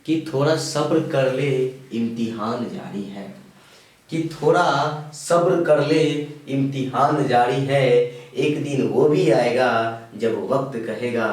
कि थोड़ा सब्र कर ले, इम्तिहान जारी है। कि थोड़ा सब्र कर ले, इम्तिहान जारी है। एक दिन वो भी आएगा जब वक्त कहेगा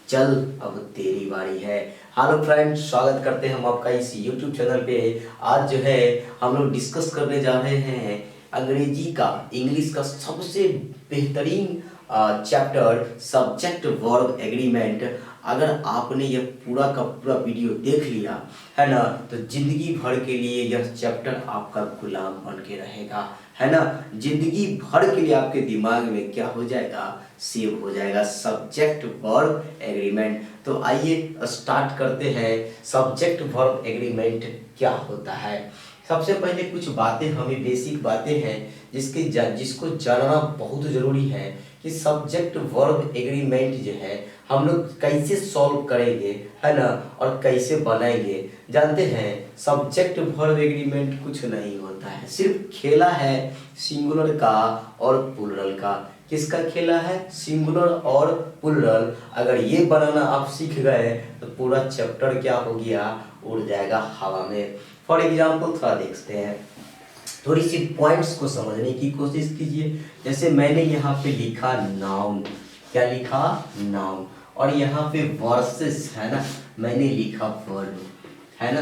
चल अब तेरी बारी है। हेलो फ्रेंड्स, स्वागत करते हैं हम आपका इस यूट्यूब चैनल पे। आज जो है हम लोग डिस्कस करने जा रहे हैं अंग्रेजी का, इंग्लिश का सबसे बेहतरीन चैप्टर सब्जेक्ट वर्ब एग्रीमेंट। अगर आपने यह पूरा का पूरा वीडियो देख लिया है ना, तो जिंदगी भर के लिए यह चैप्टर आपका गुलाम बन के रहेगा, है ना। जिंदगी भर के लिए आपके दिमाग में क्या हो जाएगा, सेव हो जाएगा सब्जेक्ट वर्ब एग्रीमेंट। तो आइए स्टार्ट करते हैं। सब्जेक्ट वर्ब एग्रीमेंट क्या होता है। सबसे पहले कुछ बातें, हमें बेसिक बातें हैं जिसको जानना बहुत ज़रूरी है कि सब्जेक्ट वर्ब एग्रीमेंट जो है हम लोग कैसे सॉल्व करेंगे, है ना, और कैसे बनाएंगे। जानते हैं सब्जेक्ट वर्ब एग्रीमेंट कुछ नहीं होता है, सिर्फ खेला है सिंगुलर का और प्लूरल का। किसका खेला है, सिंगुलर और प्लूरल। अगर ये बनाना आप सीख गए तो पूरा चैप्टर क्या हो गया, उड़ जाएगा हवा में। फॉर एग्जाम्पल थोड़ा देखते हैं, थोड़ी सी पॉइंट्स को समझने की कोशिश कीजिए। जैसे मैंने यहाँ पे लिखा नाउन, क्या लिखा, नाउन, और यहाँ पे वर्सेस है ना, मैंने लिखा वर्ब, है ना।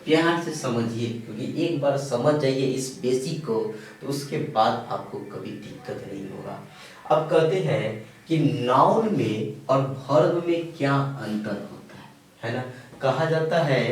प्यार से समझिए, क्योंकि एक बार समझ जाइए इस बेसिक को तो उसके बाद आपको कभी दिक्कत नहीं होगा। अब कहते हैं कि नाउन में और वर्ब में क्या अंतर होता है ना। कहा जाता है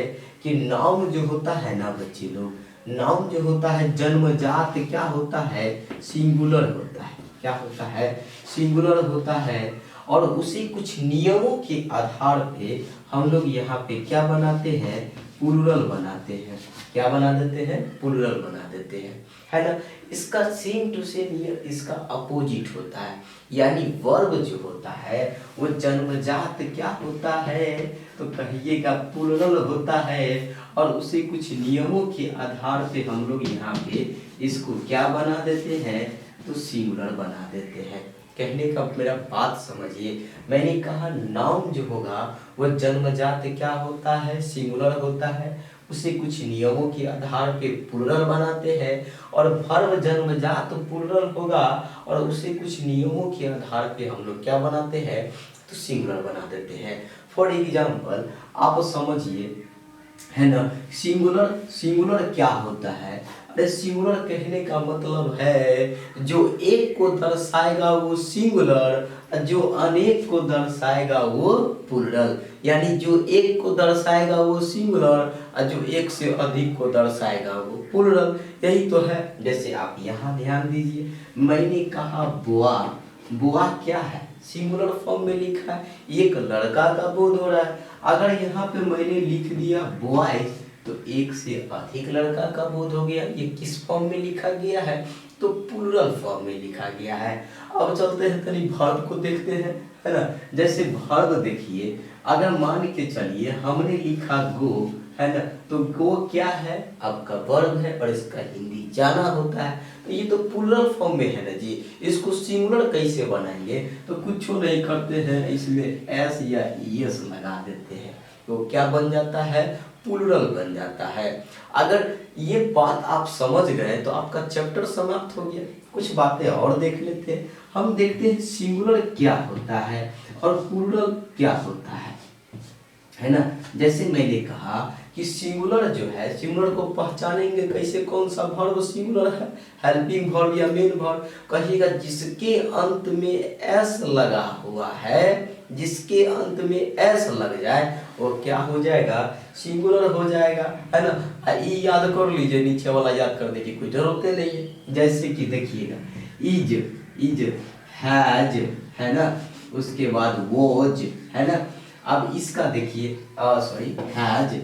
कि नाउन जो होता है ना बच्चे लोग, नाउन जो होता है जन्मजात क्या होता है, सिंगुलर होता है। क्या होता है, सिंगुलर होता है। और उसी कुछ नियमों के आधार पे हम लोग यहाँ पे क्या बनाते हैं, प्लूरल बनाते हैं। क्या बना देते हैं, प्लूरल बना देते हैं, है ना। इसका सेम टू सेम इसका अपोजिट होता है। यानी वर्ब जो होता है वो जन्मजात क्या होता है, तो कहिएगा प्लूरल होता है। और उसे कुछ नियमों के आधार पे हम लोग यहाँ पे इसको क्या बना देते हैं, तो सिंगुलर बना देते हैं। कहने का मेरा बात समझिए, मैंने कहा नाउन जो होगा वो जन्मजात क्या होता है, सिंगुलर होता है। उसे कुछ नियमों के आधार पे प्लूरल बनाते हैं। और वर्ब जन्मजात प्लूरल होगा और उसे कुछ नियमों के आधार पे हम लोग क्या बनाते हैं, तो सिंगुलर बना देते हैं। फॉर एग्जाम्पल आप समझिए, है ना, सिंगुलर, सिंगुलर क्या होता है। अरे सिंगुलर कहने का मतलब है जो एक को दर्शाएगा वो सिंगुलर, जो अनेक को दर्शाएगा वो प्लूरल। यानी जो एक को दर्शाएगा वो सिंगुलर और जो एक से अधिक को दर्शाएगा वो प्लूरल। यही तो है। जैसे आप यहाँ ध्यान दीजिए, मैंने कहा बुआ, बुआ क्या है, सिंगुलर फॉर्म में लिखा है, एक लड़का का बोध हो रहा है। अगर यहाँ पे मैंने लिख दिया बॉयज तो एक से अधिक लड़का का बोध हो गया। ये किस फॉर्म में लिखा गया है, तो प्लूरल फॉर्म में लिखा गया है। अब चलते हैं तनी वर्ब को देखते हैं, है ना। जैसे वर्ब देखिए, अगर मान के चलिए हमने लिखा गो, है ना, तो गो क्या है, आपका वर्ब है और इसका हिंदी जाना होता है। तो ये तो प्लूरल फॉर्म में है ना जी। इसको सिंगुलर कैसे बनाएंगे, तो कुछ नहीं करते हैं, इसमें एस या एस लगा देते हैं तो क्या बन जाता है, प्लूरल बन जाता है। अगर ये बात आप समझ गए तो आपका चैप्टर समाप्त हो गया। कुछ बातें और देख लेते हैं। हम देखते हैं सिंगुलर क्या होता है और प्लूरल क्या होता है ना। जैसे मैंने कहा कि सिंगुलर जो है, सिंगुलर को पहचानेंगे कैसे, कौन सा वर्ब सिंगुलर है, हेल्पिंग वर्ब या मेन वर्ब। कहिएगा जिसके अंत में एस लगा हुआ है, जिसके अंत में एस लग जाए वो क्या हो जाएगा, सिंगुलर हो जाएगा, है ना। ये याद कर लीजिए, नीचे वाला याद करने की कोई जरूरत नहीं है। जैसे कि देखिएगा इज, इज, हैज, है ना, उसके बाद वॉज, है ना। अब इसका देखिए, सॉरी, हैज।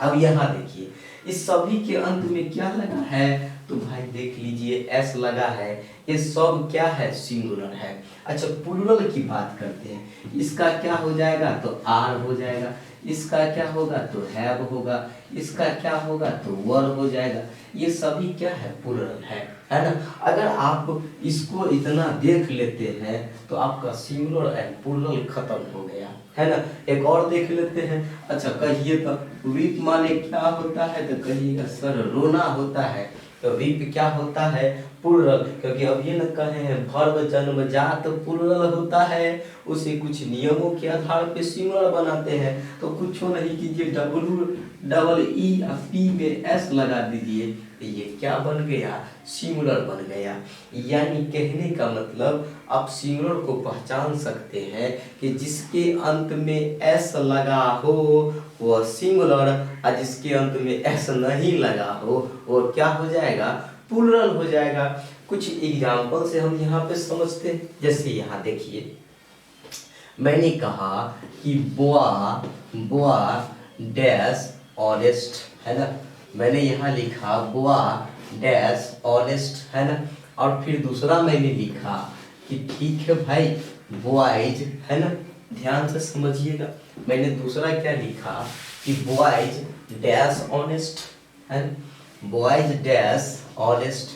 अब यहाँ देखिए इस सभी के अंत में क्या लगा है, तो भाई देख लीजिए एस लगा है। ये सब क्या है, सिंगुलर है। अच्छा प्लूरल की बात करते हैं, इसका क्या हो जाएगा, तो आर हो जाएगा। इसका क्या होगा तो हैव होगा, इसका क्या होगा तो वर हो जाएगा। ये सभी क्या है प्लूरल है ना। अगर आप इसको इतना देख लेते हैं तो आपका सिंगुलर एंड प्लूरल खत्म हो गया है ना। एक और देख लेते हैं। अच्छा कहिए तो वीप माने क्या होता है, तो कहिएगा सर रोना होता है। तो वीप क्या होता है प्लूरल, क्योंकि अब ये न कहे हैं वर्ब जन्मजात प्लूरल होता है, उसे कुछ नियमों के आधार पे सिंगुलर बनाते हैं। तो कुछ नहीं कीजिए, डबल ई या पी में एस लगा दीजिए, ये क्या बन गया सिंगुलर बन गया। यानी कहने का मतलब आप सिंगुलर को पहचान सकते हैं कि जिसके अंत में एस लगा हो वह सिंगुलर, और जिसके अंत में एस नहीं लगा हो वो क्या हो जाएगा प्लूरल हो जाएगा। कुछ एग्जाम्पल से हम यहाँ पे समझते हैं। जैसे यहाँ देखिए मैंने कहा कि बुआ डैश ऑनेस्ट है ना, मैंने यहाँ लिखा बुआ डैश ऑनेस्ट है ना। और फिर दूसरा मैंने लिखा कि ठीक है भाई बॉयज है ना, ध्यान से समझिएगा। मैंने दूसरा क्या लिखा कि बॉयज डैश ऑनेस्ट है, बॉयज डैश ऑनेस्ट।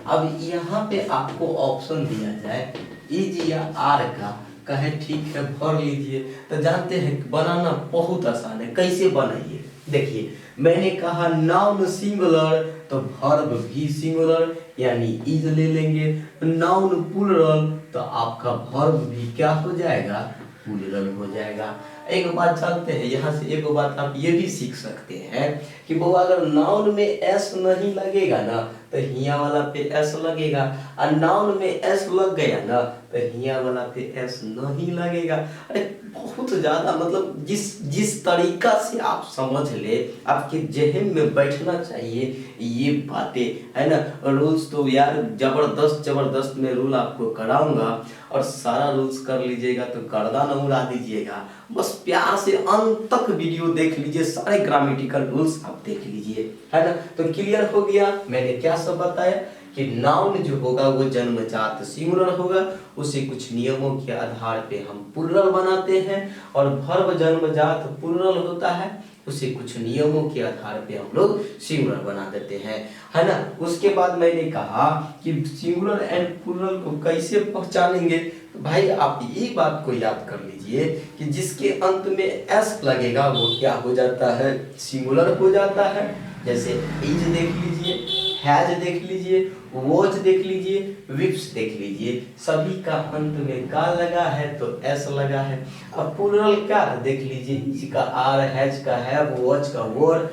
अब यहाँ पे आपको ऑप्शन दिया जाए इज या आर का, कहे ठीक है भर लीजिए। तो जानते हैं बनाना बहुत आसान है, कैसे बनाइए। देखिए मैंने कहा नाउन सिंगुलर तो वर्ब भी सिंगुलर यानी इज ले लेंगे, नाउन प्लूरल तो आपका वर्ब भी क्या हो जाएगा प्लूरल हो जाएगा। एक बात जानते हैं, यहाँ से एक बात आप ये भी सीख सकते हैं कि वो अगर नाउन में एस नहीं लगेगा ना तो हिया वाला पे एस लगेगा, और नाउन में एस लग गया ना तो हिया वाला पे एस नहीं लगेगा। अरे बहुत ज्यादा मतलब जिस तरीका से आप समझ ले आपके जहन में बैठना चाहिए ये बातें है ना। रूल्स तो यार जबरदस्त में रूल आपको कराऊंगा और सारा रूल्स कर लीजिएगा तो गर्दा न उड़ा दीजिएगा। बस प्यार से अंत तक वीडियो देख लीजिए, सारे ग्रामेटिकल रूल्स आप देख लीजिए है ना। तो क्लियर हो गया मैंने क्या सब बताया कि नाउन जो होगा वो जन्मजात सिंगुलर होगा, उसे कुछ नियमों के आधार पे हम प्लूरल बनाते हैं, और वर्ब जन्मजात प्लूरल होता है उसे कुछ नियमों के आधार पे हम लोग सिंगुलर बना देते हैं है ना। उसके बाद मैंने कहा कि सिंगुलर एंड प्लूरल को कैसे पहचानेंगे। तो भाई आप ये बात को याद कर लीजिए कि जिसके अंत में एस लगेगा वो क्या हो जाता है सिंगुलर हो जाता है। जैसे इज देख लीजिए, हैज देख लीजिए, वॉच देख लीजिए, विप्स देख लीजिए, सभी का अंत में का लगा है तो एस लगा है। अब प्लूरल क्या देख लीजिए, इज का आर, हैज का हैव, वॉच का वोर,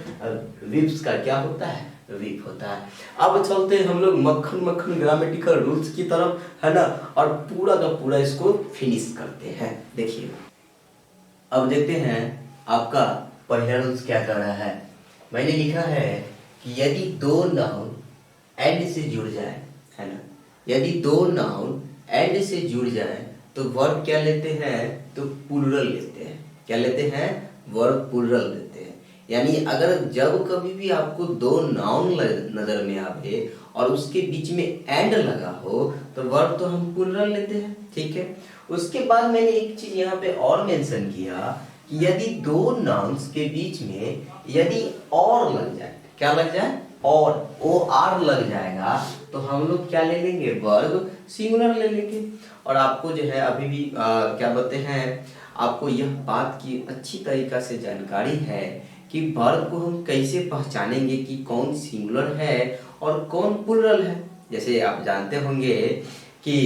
विप्स का क्या होता है विप होता है। अब चलते हैं हम लोग मक्खन ग्रामेटिकल रूल्स की तरफ है ना, और पूरा का पूरा इसको फिनिश करते हैं। देखिए अब देखते हैं आपका पहला रूल्स क्या कर रहा है। मैंने लिखा है कि यदि दो नाउन एंड से जुड़ जाए है ना, यदि दो नाउन एंड से जुड़ जाए तो वर्ब क्या लेते हैं तो प्लूरल लेते हैं। क्या लेते हैं वर्ब प्लूरल लेते हैं। यानी अगर जब कभी भी आपको दो नाउन नजर में आवे और उसके बीच में एंड लगा हो तो वर्ब तो हम प्लूरल लेते हैं, ठीक है। उसके बाद मैंने एक चीज यहाँ पे और मेंशन किया कि यदि दो नाउन्स के बीच में यदि और लग जाए, क्या लग जाए और ओ आर लग जाएगा तो हम लोग क्या ले लेंगे वर्ब सिंगुलर ले लेंगे। और आपको जो है अभी भी क्या बोलते हैं आपको यह बात की अच्छी तरीका से जानकारी है कि वर्ब को हम कैसे पहचानेंगे कि कौन सिंगुलर है और कौन प्लूरल है। जैसे आप जानते होंगे कि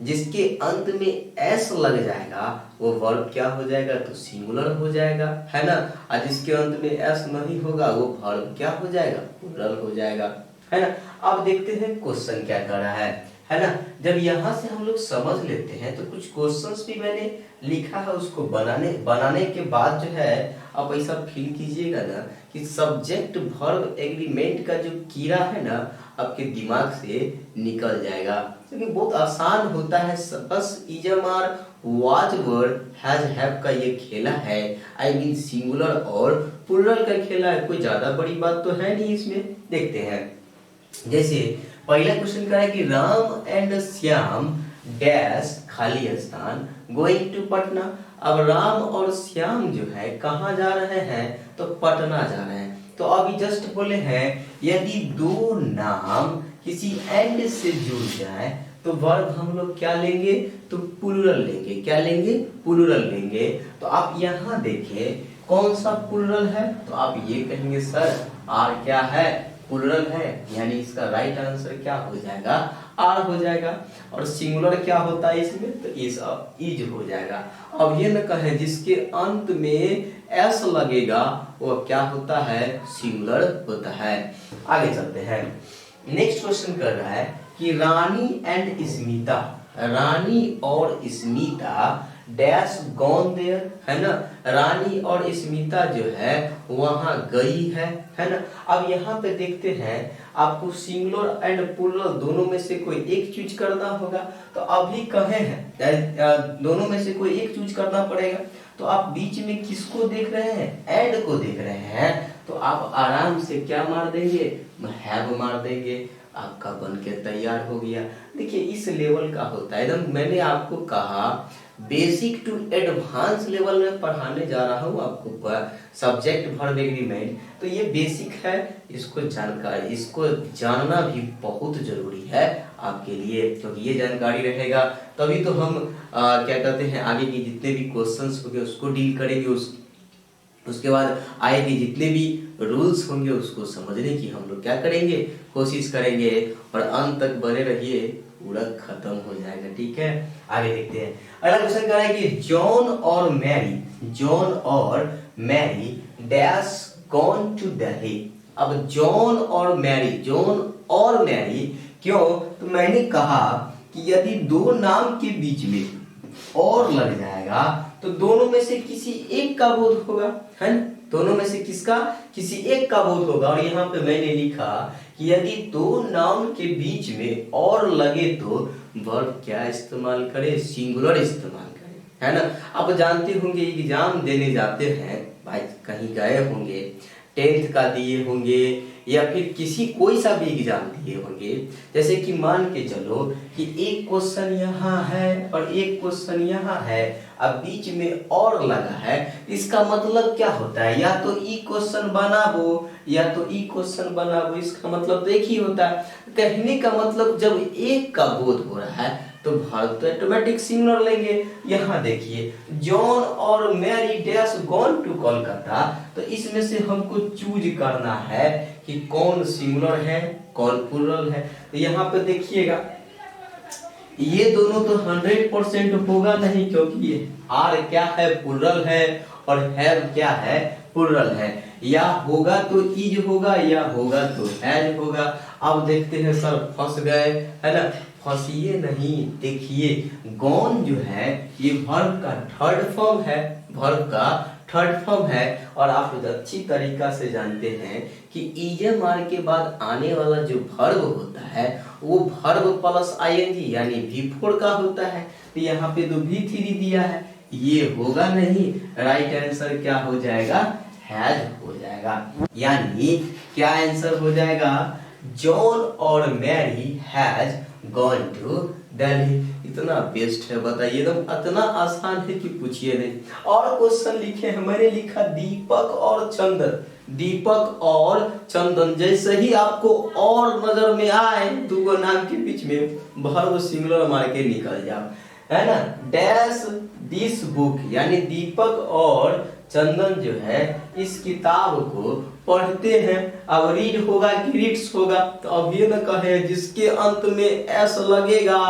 जिसके अंत में एस लग जाएगा वो वर्ब क्या हो जाएगा तो सिंगुलर हो जाएगा है ना, और जिसके अंत में एस नहीं होगा वो वर्ब क्या हो जाएगा प्लूरल हो जाएगा है ना। अब देखते हैं क्वेश्चन क्या कर रहा है ना। जब यहाँ से हम लोग समझ लेते हैं तो कुछ क्वेश्चंस भी मैंने लिखा है, उसको बनाने के बाद जो है आप ऐसा फील कीजिएगा ना कि सब्जेक्ट वर्ब एग्रीमेंट का जो कीड़ा है ना आपके दिमाग से निकल जाएगा, क्योंकि बहुत आसान होता है। बस इजमार वाज वर्ड हैज हैव का ये खेला है, आई मीन सिंगुलर और प्लूरल का खेला है, कोई ज्यादा बड़ी बात तो है नहीं इसमें। देखते हैं जैसे पहला क्वेश्चन का है कि राम एंड श्याम डैश खाली स्थान गोइंग टू पटना। अब राम और श्याम जो है कहाँ जा रहे हैं, तो पटना जा रहे हैं। तो अभी जस्ट बोले हैं यदि दो नाम किसी एंड से जुड़ जाए तो वर्ब हम लोग क्या लेंगे, तो प्लूरल लेंगे। क्या लेंगे, प्लूरल लेंगे। तो आप यहाँ देखें कौन सा प्लूरल है, तो आप ये कहेंगे सर आर क्या है, प्लूरल है, यानी इसका राइट आंसर क्या हो जाएगा, आर हो जाएगा। और सिंगुलर क्या होता है इसमें, तो इज हो जाएगा। अब ये न कहें जिसके अंत में एस लगेगा वो क्या होता है, सिंगुलर होता है। आगे चलते हैं, नेक्स्ट क्वेश्चन कर रहा है कि रानी एंड स्मिता, रानी और स्मिता डैश गॉन देयर, है ना। रानी और स्मिता जो है वहां गई है ना। अब यहाँ पे देखते हैं आपको सिंगुलर एंड प्लूरल दोनों में से कोई एक चूज करना होगा। तो अभी कहे हैं दोनों में से कोई एक चूज करना पड़ेगा। तो आप बीच में किसको देख रहे हैं, एंड को देख रहे हैं। तो आप आराम से क्या मार देंगे, हैव मार देंगे, आपका बन के तैयार हो गया। देखिए इस लेवल का होता है एकदम, मैंने आपको कहा बेसिक टू एडवांस लेवल में पढ़ाने जा रहा हूँ आपको सब्जेक्ट वर्ब एग्रीमेंट। तो ये बेसिक है, इसको जानकारी, इसको जानना भी बहुत जरूरी है आपके लिए, क्योंकि ये जानकारी रहेगा तभी तो हम क्या कहते हैं आगे की जितने भी क्वेश्चंस होंगे उसको डील करेंगे। उसके बाद आगे के जितने भी रूल्स होंगे उसको समझने की हम लोग क्या करेंगे, कोशिश करेंगे। और अंत तक बने रहिए, पूरा खत्म हो जाएगा, ठीक है। आगे देखते हैं, अगला क्वेश्चन कह रहा है कि जॉन और Mary dash gone to Delhi. अब जॉन और मैरी क्यों, तो मैंने कहा कि यदि दो नाम के बीच में और लग जाएगा तो दोनों में से किसी एक का बोध होगा, है ना। दोनों में से किसका, किसी एक का बोध होगा। और यहाँ पे मैंने लिखा कि यदि दो नाउन के बीच में और लगे तो वर्ब क्या इस्तेमाल करें, सिंगुलर इस्तेमाल करें, है ना। आप जानते होंगे एग्जाम देने जाते हैं भाई, कहीं गए होंगे, 10th का दिए होंगे या फिर किसी कोई सा भी एग्जाम दिए होंगे। जैसे कि मान के चलो कि एक क्वेश्चन यहाँ है और एक क्वेश्चन यहाँ है, अब बीच में और लगा है, इसका मतलब क्या होता है, या तो ई क्वेश्चन बनाबो या तो ई क्वेश्चन बनाबो, इसका मतलब तो एक ही होता है। कहने का मतलब जब एक का बोध हो रहा है तो वर्ब तो ऑटोमेटिक सिंगुलर लेंगे। यहाँ देखिए जॉन और Mary dash gone to Kolkata, तो इसमें से हमको चूज करना है कि कौन सिंगुलर है कौन प्लूरल है। तो यहाँ पे देखिएगा ये दोनों तो 100% होगा नहीं, क्योंकि ये आर क्या है, प्लूरल है, और हैव क्या है, प्लूरल है। या होगा तो इज होगा या होगा तो हैज होगा। अब देखते हैं सर फंस गए, है ना। फंसिए नहीं, देखिए गॉन जो है ये वर्ब का थर्ड फॉर्म है, और आप अच्छी तरीका से जानते हैं कि ईएमआर के बाद आने वाला जो वर्ब होता है वो वर्ब प्लस आईएनजी यानी V4 का होता है। तो यहाँ पे तो V3 दिया है, ये होगा नहीं, राइट आंसर क्या हो जाएगा, हैज हो जाएगा। यानी क्या आंसर हो जाएगा, जॉन और Mary has gone to Delhi. इतना बेस्ट है, बताइए एकदम इतना आसान है कि पूछिए नहीं। और क्वेश्चन लिखे हैं, मैंने लिखा दीपक और चंदन। जैसे ही आपको और नजर में आए दो नाम के बीच में वर्ब सिंगुलर मार के निकल जाओ, है ना। डैश दिस बुक, यानी दीपक और चंदन जो है इस किताब को पढ़ते हैं। अब रीड होगा कि रीड्स होगा, तो अब ये न कहे जिसके अंत में एस लगेगा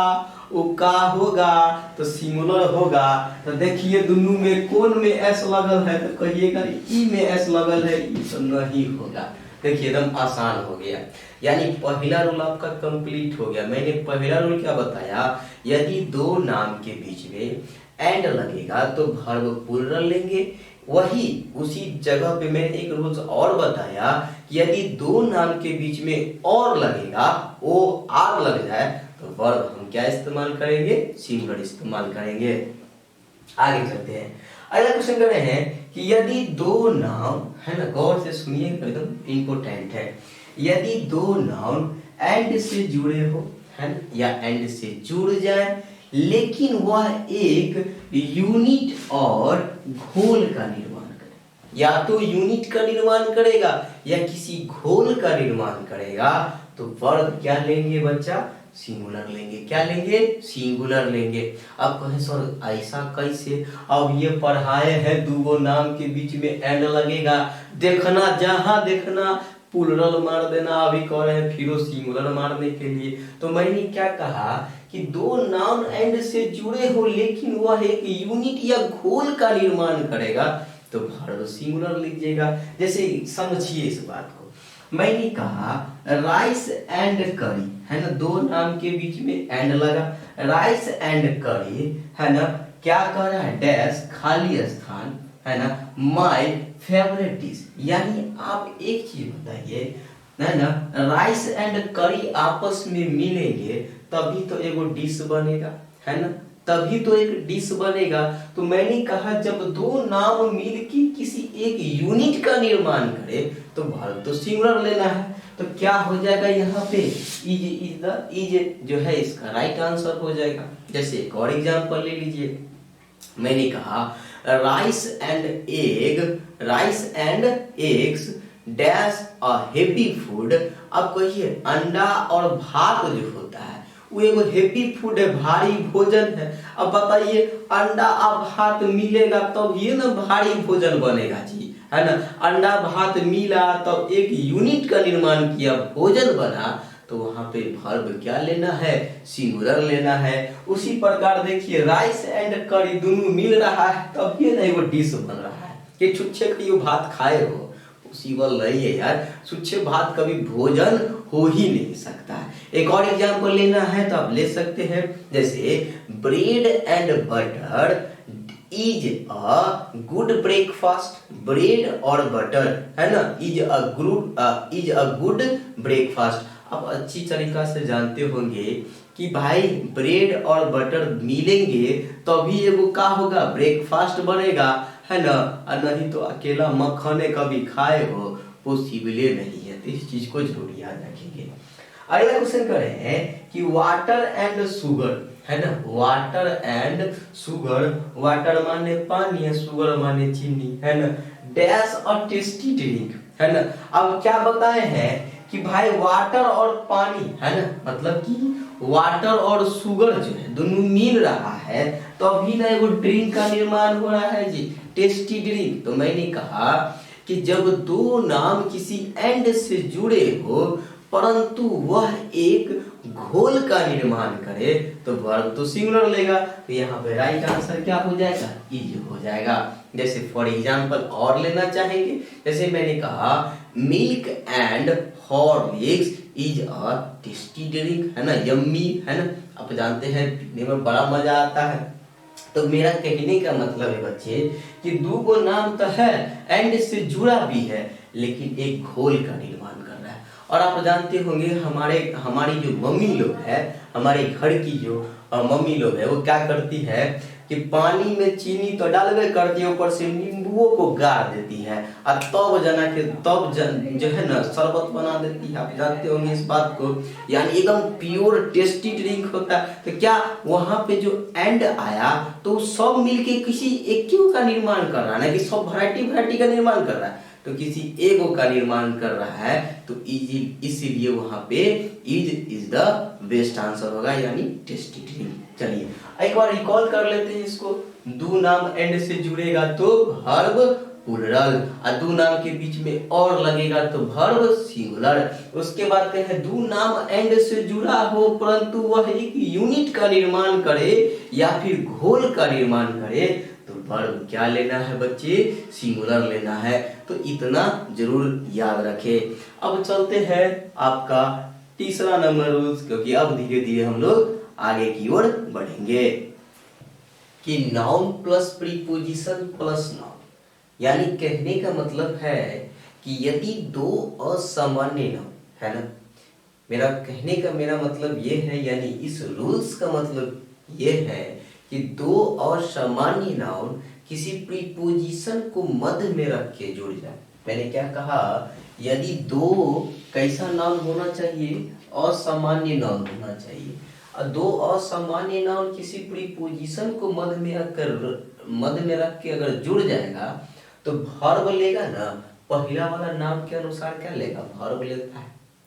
वो का होगा, तो सिंगुलर होगा। तो देखिए दोनों में कौन में एस लगल है, तो कहिएगा ई में एस लगल है, ई तो नहीं होगा। देखिए एकदम आसान हो गया, यानी पहला रूल आपका कंप्लीट हो गया। मैंने पहला रूल क्या बताया, यदि दो नाम के बीच में एंड लगेगा तो वर्ब प्लूरल लेंगे। वही उसी जगह पे मैंने एक रूल्स और बताया कि यदि दो नाम के बीच में और लगेगा, ओ आर लग जाए, तो वर्ब हम क्या इस्तेमाल करेंगे, सिंगुलर इस्तेमाल करेंगे। आगे चलते हैं, अगला क्वेश्चन कर रहे हैं कि यदि दो नाम, है ना, गौर से सुनिए एकदम इम्पोर्टेंट है, यदि दो नाउन एंड से जुड़े हो, है ना, या एंड से जुड़ जाए लेकिन वह एक यूनिट और घोल का निर्माण करे। या तो यूनिट का निर्माण करेगा या किसी घोल का निर्माण करेगा, तो वर्ब क्या लेंगे बच्चा? सिंगुलर लेंगे। क्या लेंगे? सिंगुलर लेंगे। अब कहें सर ऐसा कैसे? अब ये पढ़ाए हैं दूगो नाम के बीच में एंड लगेगा, देखना जहां देखना प्लुरल मार देना। अभी कह रहे हैं फिर सिंगुलर मारने के लिए। तो मैंने क्या कहा कि दो नाउन एंड से जुड़े हो लेकिन वह एक यूनिट या घोल का निर्माण करेगा, तो वर्ब सिंगुलर लीजिएगा। जैसे समझिए इस बात को, मैंने कहा राइस एंड करी, है ना, दो नाम के बीच में एंड लगा, राइस एंड करी, है ना, क्या कर रहा है? डैश खाली स्थान, है ना, माय फेवरेट डिश। यानी आप एक चीज बताइए, है ना, राइस एंड करी आपस में मिलेंगे तभी तो एगो डिश बनेगा, है ना, तभी तो एक डिश बनेगा। तो मैंने कहा जब दो नाम मिलके किसी एक यूनिट का निर्माण करे तो वर्ब तो सिंगुलर लेना है। तो क्या हो जाएगा यहाँ पे? इज जो है इसका राइट आंसर हो जाएगा। जैसे एक और एग्जांपल ले लीजिए, मैंने कहा rice and eggs dash a heavy food. अब कहिए अंडा और भात जो होता है वो एगो हेवी फूड है, भारी भोजन है। अब बताइए अंडा और भात मिलेगा तब ये ना भारी भोजन बनेगा जी, है ना। अंडा भात मिला तब एक यूनिट का निर्माण किया, भोजन बना, तो वहां पे वर्ब क्या लेना है? सिंगुलर लेना है। उसी प्रकार देखिए राइस एंड करी दोनों मिल रहा है तब ये ना एगो डिश बन रहा है। कि छुच्छे कहियो भात खाए हो? पॉसिबल नहीं है यार, छुच्छे भात कभी भोजन हो ही नहीं सकता है। एक और एग्जांपल लेना है तो आप ले सकते हैं, जैसे bread and butter is a good breakfast. Bread और बटर, है ना, इज अ गुड ब्रेकफास्ट। आप अच्छी तरीका से जानते होंगे कि भाई ब्रेड और बटर मिलेंगे तभी एगो का होगा? ब्रेकफास्ट बनेगा, है ना। नहीं तो अकेला मक्खन कभी खाए हो? पॉसिबल नहीं है। तो इस चीज को जरूर याद रखेंगे। अगला क्वेश्चन करें कि वाटर एंड शुगर, है ना, वाटर एंड शुगर, वाटर माने पानी, शुगर माने चीनी, है ना, डैश और टेस्टी ड्रिंक, है ना। अब क्या बताए हैं कि भाई वाटर और पानी, है ना, मतलब कि वाटर और शुगर जो है दोनों मिल रहा है तो अभी ना एगो ड्रिंक का निर्माण हो रहा है जी, टेस्टी ड्रिंक। तो मैंने कहा कि जब दो नाम किसी एंड से जुड़े हो परंतु वह एक घोल का निर्माण करे तो वर्ब तो सिंगुलर लेगा। तो यहाँ पे राइट आंसर क्या हो जाएगा? इज हो जाएगा। जैसे फॉर एग्जांपल और लेना चाहेंगे, जैसे मैंने कहा milk and Horlicks is a tasty drink, है ना, यम्मी, है ना। आप जानते हैं पीने में बड़ा मजा आता है। तो मेरा कहने का मतलब है बच्चे कि दो को नाम तो है एंड से जुड़ा भी है लेकिन एक घोल का निर्माण कर रहा है। और आप जानते होंगे हमारी जो मम्मी लोग है, हमारे घर की जो मम्मी लोग है वो क्या करती है कि पानी में चीनी तो डालवे करती है, ऊपर से नींबुओं को गाड़ देती है और तब जो है ना शरबत बना देती है। आप जानते होंगे इस बात को, यानी एकदम प्योर टेस्टी ड्रिंक होता है। तो क्या वहां पे जो एंड आया तो सब मिलके किसी एक का निर्माण कर रहा है ना, कि सब वैरायटी का निर्माण कर रहा है, तो किसी एगो का निर्माण कर रहा है। तो इसीलिए वहां पे इज द बेस्ट आंसर होगा, यानी टेस्टी ड्रिंक। चलिए एक बार रिकॉल कर लेते हैं इसको। दो नाम एंड से जुड़ेगा तो वर्ब प्लुरल, और दो नाम के बीच में और लगेगा तो वर्ब सिंगुलर। उसके बाद कहते हैं दो नाम एंड से जुड़ा हो परंतु वह एक यूनिट का निर्माण करे या फिर घोल का निर्माण करे तो वर्ब क्या लेना है बच्चे? सिंगुलर लेना है। तो इतना जरूर याद रखें। अब चलते हैं आपका तीसरा नंबर रूल्स, क्योंकि अब धीरे धीरे हम लोग आगे की ओर बढ़ेंगे कि noun plus preposition plus noun, यानी कहने का मतलब है कि यदि दो असामान्य नाउन, है ना, मेरा मतलब ये है, यानी इस रूल्स का मतलब ये है कि दो असामान्य नाउन किसी प्रीपोजिशन को मध्य में रख के जुड़ जाए। मैंने क्या कहा? यदि दो कैसा नाउन होना चाहिए? असामान्य नाउन होना चाहिए। दो असामान्य नाउन किसी प्रीपोजिशन को मध्य में रख के अगर जुड़ जाएगा तो वर्ब लेगा ना, पहला वाला नाम के अनुसार क्या लेगा, वर्ब लेता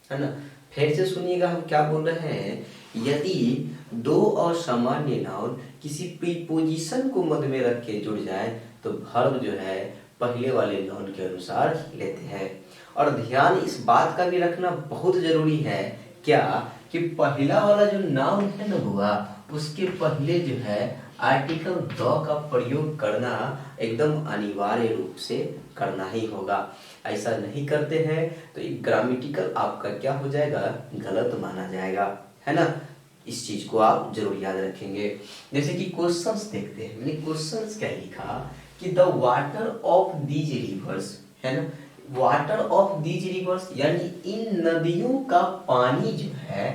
है ना। फिर से सुनिएगा हम क्या बोल रहे हैं, यदि दो असामान्य नाउन किसी प्रीपोजिशन को मध्य में रख के जुड़ जाए तो वर्ब जो है पहले वाले नाउन के अनुसार लेते हैं। और ध्यान इस बात का भी रखना बहुत जरूरी है क्या, कि पहला वाला जो नाउन है ना हुआ उसके पहले जो है आर्टिकल द का प्रयोग करना एकदम अनिवार्य रूप से करना ही होगा। ऐसा नहीं करते हैं तो एक ग्रामेटिकल आपका क्या हो जाएगा, गलत माना जाएगा, है ना। इस चीज को आप जरूर याद रखेंगे। जैसे कि क्वेश्चंस देखते हैं, मैंने क्वेश्चंस क्या लिखा कि the water of these rivers, है ना, वाटर ऑफ दीज रिवर्स यानी इन नदियों का पानी जो है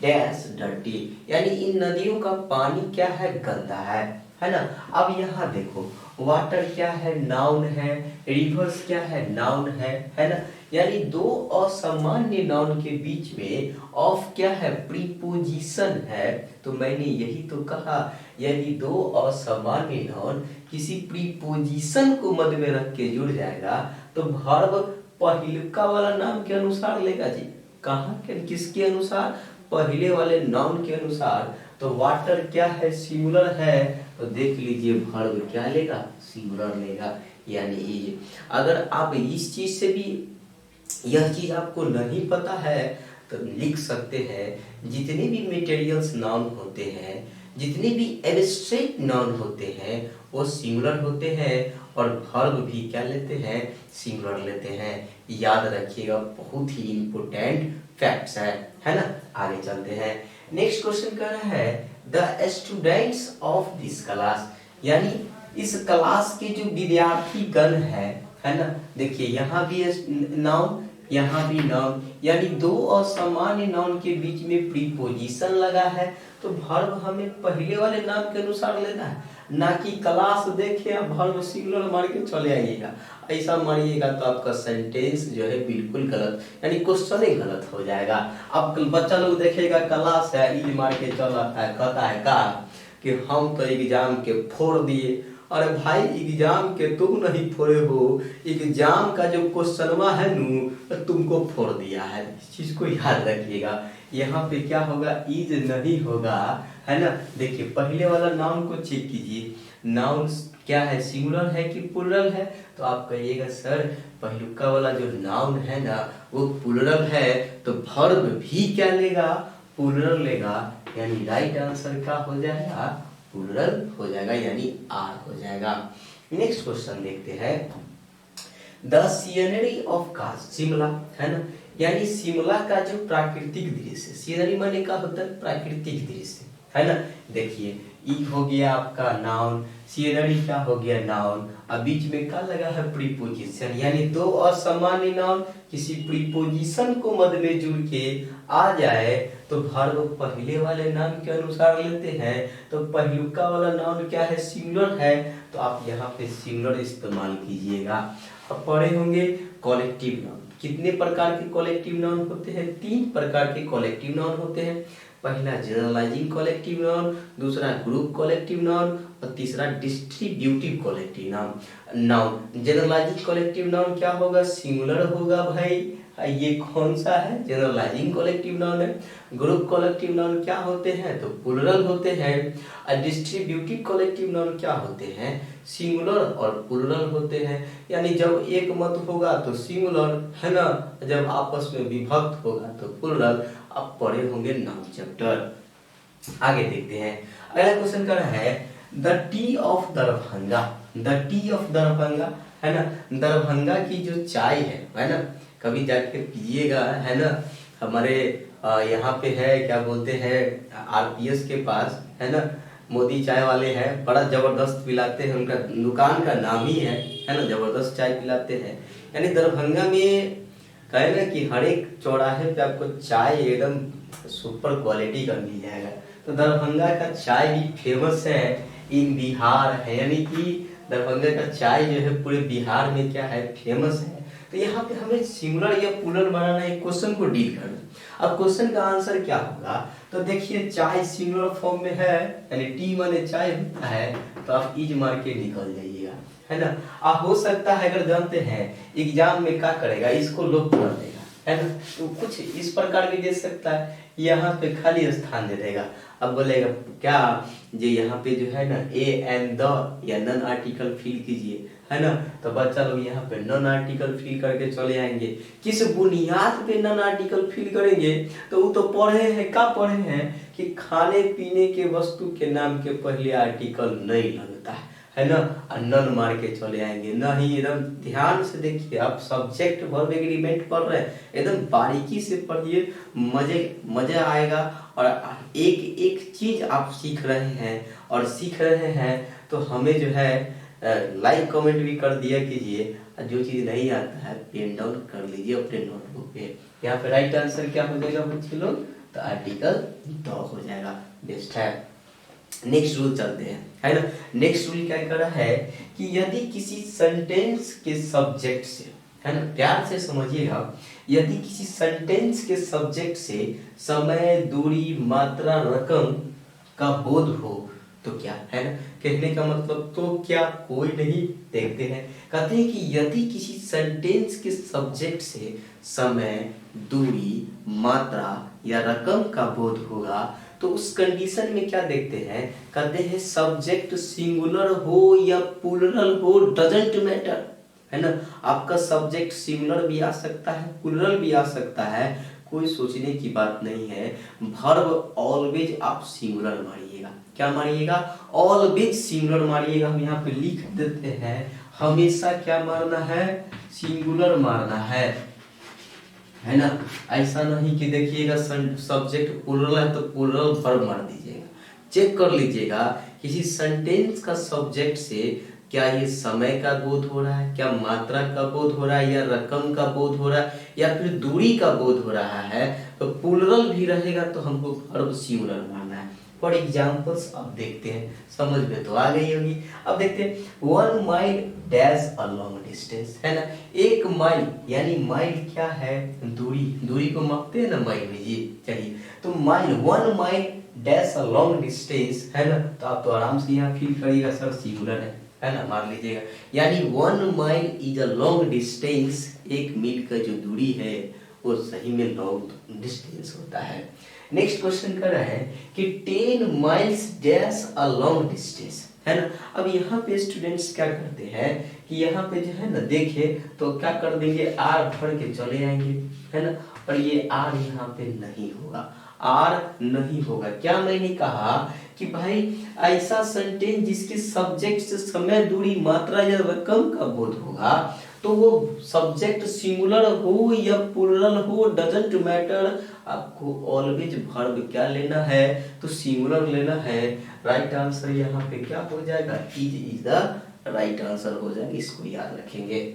डैश डर्टी, यानी इन नदियों का पानी क्या है, गंदा है ना। अब यहाँ देखो वाटर क्या है, नाउन है, रिवर्स क्या है, नाउन है ना। यानी दो असामान्य नाउन के बीच में ऑफ क्या है, प्रीपोजिशन है। तो मैंने यही तो कहा, यदि दो असामान्य नाउन किसी प्रीपोजिशन को मध्य में रख के जुड़ जाएगा तो वर्ब पहिलका वाला नाम के अनुसार लेगा जी। कहाँ के, किसके अनुसार, पहले वाले नाउन के अनुसार। तो वाटर क्या है, सिंगुलर है, तो देख लीजिए वर्ब क्या लेगा, सिंगुलर लेगा, यानी इज। अगर आप इस चीज से भी, यह चीज आपको नहीं पता है तो लिख सकते हैं, जितने भी मटेरियल्स नाउन होते हैं, जितने भी एब्स्ट्रैक्ट नाउन होते हैं वो सिंगुलर होते हैं और वर्ब भी क्या लेते हैं, सिंगुलर लेते हैं। याद रखिएगा, बहुत ही इंपॉर्टेंट फैक्ट्स है ना। आगे चलते हैं। नेक्स्ट क्वेश्चन कह रहा है the students of this class, यानी इस क्लास के जो विद्यार्थी गण है ना। देखिए यहाँ भी नाउन, यहाँ भी नाउन, यानी दो असामान्य नाउन के बीच में प्रीपोजिशन लगा है तो वर्ब हमें पहले वाले नाम के अनुसार लेना है, ना कि क्लास देखे आप वर्ब सिंगुलर मार के चले आइएगा। ऐसा मारिएगा तो आपका सेंटेंस जो है बिल्कुल गलत, यानी क्वेश्चन ही गलत हो जाएगा। अब बच्चा लोग देखेगा क्लास है, ई मार के चल आता है, कहता है का कि हम तो एग्जाम के फोड़ दिए। अरे भाई एग्जाम के तुम नहीं फोड़े हो, एग्जाम का जो क्वेश्चनवा है नू तुमको फोड़ दिया है। इस चीज को याद रखिएगा। यहाँ पे क्या होगा, इज नहीं होगा, है ना। देखिए पहले वाला नाउन को चेक कीजिए, नाउन क्या है, सिंगुलर है कि प्लुरल है। तो आप कहिएगा सर पहलुका वाला जो नाउन है ना वो प्लुरल है, तो वर्ब भी क्या लेगा, प्लुरल लेगा, यानी राइट आंसर क्या हो जाएगा, प्लुरल हो जाएगा, यानी आर हो जाएगा। नेक्स्ट क्वेश्चन देखते हैं द सीनरी ऑफ काश, शिमला, है ना, यानी शिमला का जो प्राकृतिक दृश्य, सीनरी माने का होता है प्राकृतिक दृश्य, है ना। देखिए ई हो गया आपका नाउन, सीनरी क्या हो गया, नाउन, अब बीच में क्या लगा है, प्रीपोजिशन, यानी दो असामान्य नाउन किसी प्रीपोजिशन को मध्य में जुड़ के आ जाए तो वर्ब पहले वाले नाम के अनुसार लेते हैं। तो पहलुका वाला नाउन क्या है, सिंगुलर है, तो आप यहाँ पे सिंगुलर इस्तेमाल कीजिएगा। अब पढ़े होंगे कॉलेक्टिव नाउन, कितने प्रकार के कॉलेक्टिव नाउन होते हैं, 3 प्रकार के कॉलेक्टिव नाउन होते हैं। पहला जनरलाइजिंग कॉलेक्टिव नाउन, दूसरा ग्रुप कॉलेक्टिव नाउन और तीसरा distributive collective noun. Generalising collective noun क्या होगा, सिंगुलर होगा भाई, ये कौन सा है, जनरलाइजिंग कॉलेक्टिव नाउन है। ग्रुप कॉलेक्टिव नाउन क्या होते हैं, तो प्लुरल होते हैं। और डिस्ट्रीब्यूटिव कॉलेक्टिव नाउन क्या होते हैं, सिंगुलर और प्लुरल होते हैं। यानी जब एक मत होगा तो सिंगुलर, है ना, जब आपस में विभक्त होगा तो प्लुरल। अब पढ़े होंगे नाउन चैप्टर। आगे देखते हैं, अगला क्वेश्चन कर रहा है the T of Darbhanga, the T of Darbhanga, है ना, दरभंगा की जो चाय है ना, कभी जाके पीजिएगा, है ना। हमारे यहाँ पे है, क्या बोलते हैं, आरपीएस के पास, है ना, मोदी चाय वाले हैं, बड़ा जबरदस्त पिलाते हैं, उनका दुकान का नाम ही है ना, जबरदस्त चाय पिलाते हैं। यानी दरभंगा में कहे ना कि हर एक चौराहे पे आपको चाय एकदम सुपर क्वालिटी का मिल जाएगा। तो दरभंगा का चाय भी फेमस है इन बिहार है, यानी कि दरभंगा का चाय जो है पूरे बिहार में क्या है, फेमस है। तो यहाँ पे हमें सिंगुलर या प्लूरल बनाना है, क्वेश्चन को डील करना। अब क्वेश्चन का आंसर क्या होगा, तो देखिए चाय सिंगुलर फॉर्म में है, यानी टी माने चाय होता है, तो आप इज मार के निकल जाइएगा, है ना। आप हो सकता है अगर जानते हैं एग्जाम में क्या करेगा, इसको लोग कर देगा, है ना। तो कुछ इस प्रकार भी दे सकता है, यहाँ पे खाली स्थान दे देगा। अब बोलेगा क्या जो यहाँ पे जो है ना ए एंड द या नन आर्टिकल फिल कीजिए, है ना। तो बच्चा लोग यहाँ पे नन आर्टिकल फिल करके चले आएंगे। किस बुनियाद पे नन आर्टिकल फिल करेंगे, तो वो तो पढ़े हैं, क्या पढ़े हैं कि खाने पीने के वस्तु के नाम के पहले आर्टिकल नहीं लगता है ना, और नन मार के चले आएंगे। नहीं, एकदम ध्यान से देखिए, आप सब्जेक्ट वर्ब एग्रीमेंट पढ़ रहे हैं, एकदम बारीकी से पढ़िए, मजा आएगा। और एक एक चीज आप सीख रहे हैं, और सीख रहे हैं तो हमें जो है लाइक कमेंट भी कर दिया कीजिए। जो चीज नहीं आता है पेन डाउन कर लीजिए अपने नोटबुक पे। यहाँ पे राइट आंसर क्या हो जाएगा बच्चे लोग, तो आर्टिकल द हो जाएगा, बेस्ट है। नेक्स्ट रूल चलते हैं, है ना। नेक्स्ट रूल क्या कह रहा है कि यदि किसी सेंटेंस के सब्जेक्ट से, है ना, प्यार से समझिएगा, यदि किसी सेंटेंस के सब्जेक्ट से समय, दूरी, मात्रा, रकम का बोध हो तो क्या, है ना। कहने का मतलब तो क्या, कोई नहीं, देखते हैं। कहते हैं कि यदि किसी सेंटेंस के सब्जेक्ट से समय, दूरी, मात्रा या रकम का बोध होगा तो उस कंडीशन में क्या देखते हैं, कहते हैं सब्जेक्ट सिंगुलर हो या प्लूरल हो, डजंट मैटर, है ना। आपका सब्जेक्ट सिंगुलर भी आ सकता है, प्लूरल भी आ सकता है, कोई सोचने की बात नहीं है। वर्ब ऑलवेज आप सिंगुलर मारिएगा, क्या मारिएगा, ऑलवेज सिंगुलर मारिएगा। हम यहाँ पे लिख देते हैं, हमेशा क्या मारना है, सिंगुलर मारना है ना। ऐसा नहीं कि देखिएगा सब्जेक्ट प्लूरल है तो प्लूरल वर्ब मार दीजिएगा। चेक कर लीजिएगा किसी सेंटेंस का सब्जेक्ट से क्या ये समय का बोध हो रहा है, क्या मात्रा का बोध हो रहा है, या रकम का बोध हो रहा है, या फिर दूरी का बोध हो रहा है, तो प्लूरल भी रहेगा तो हमको वर्ब सिंगुलर मारना है। फॉर एग्जाम्पल्स अब देखते हैं, समझ में तो आ गई होगी। अब देखते हैं 1 mile dash a long distance, है ना। 1 माइल यानी माइल क्या है, दूरी, दूरी को मापते हैं ना माइल में, ये चाहिए। तो mile, 1 mile dash a long distance, है ना। तो आप तो आराम से यहाँ फील करिएगा, सर सिंगुलर है ना, मार लीजिएगा। यानी 1 mile is a long distance, 1 मील का जो दूरी है वो सही में लॉन्ग डिस्टेंस होता है। नेक्स्ट क्वेश्चन कर रहा है कि 10 miles dash a long distance, है ना। अब यहाँ पे स्टूडेंट्स क्या करते हैं कि यहाँ पे जो है ना देखे तो क्या कर देंगे, आर भर के चले आएंगे, है ना। और ये आर यहाँ पे नहीं होगा, आर नहीं होगा। क्या मैंने कहा कि भाई ऐसा सेंटेंस जिसके सब्जेक्ट से समय, दूरी, मात्रा या रकम का बोध होगा तो वो सब्जेक्ट सिंगुलर हो या प्लूरल हो, डजंट मैटर, आपको ऑलवेज वर्ब क्या लेना है, तो सिंगुलर लेना है। राइट आंसर यहाँ पे क्या हो जाएगा, इज द राइट आंसर हो जाएगा, इसको याद रखेंगे।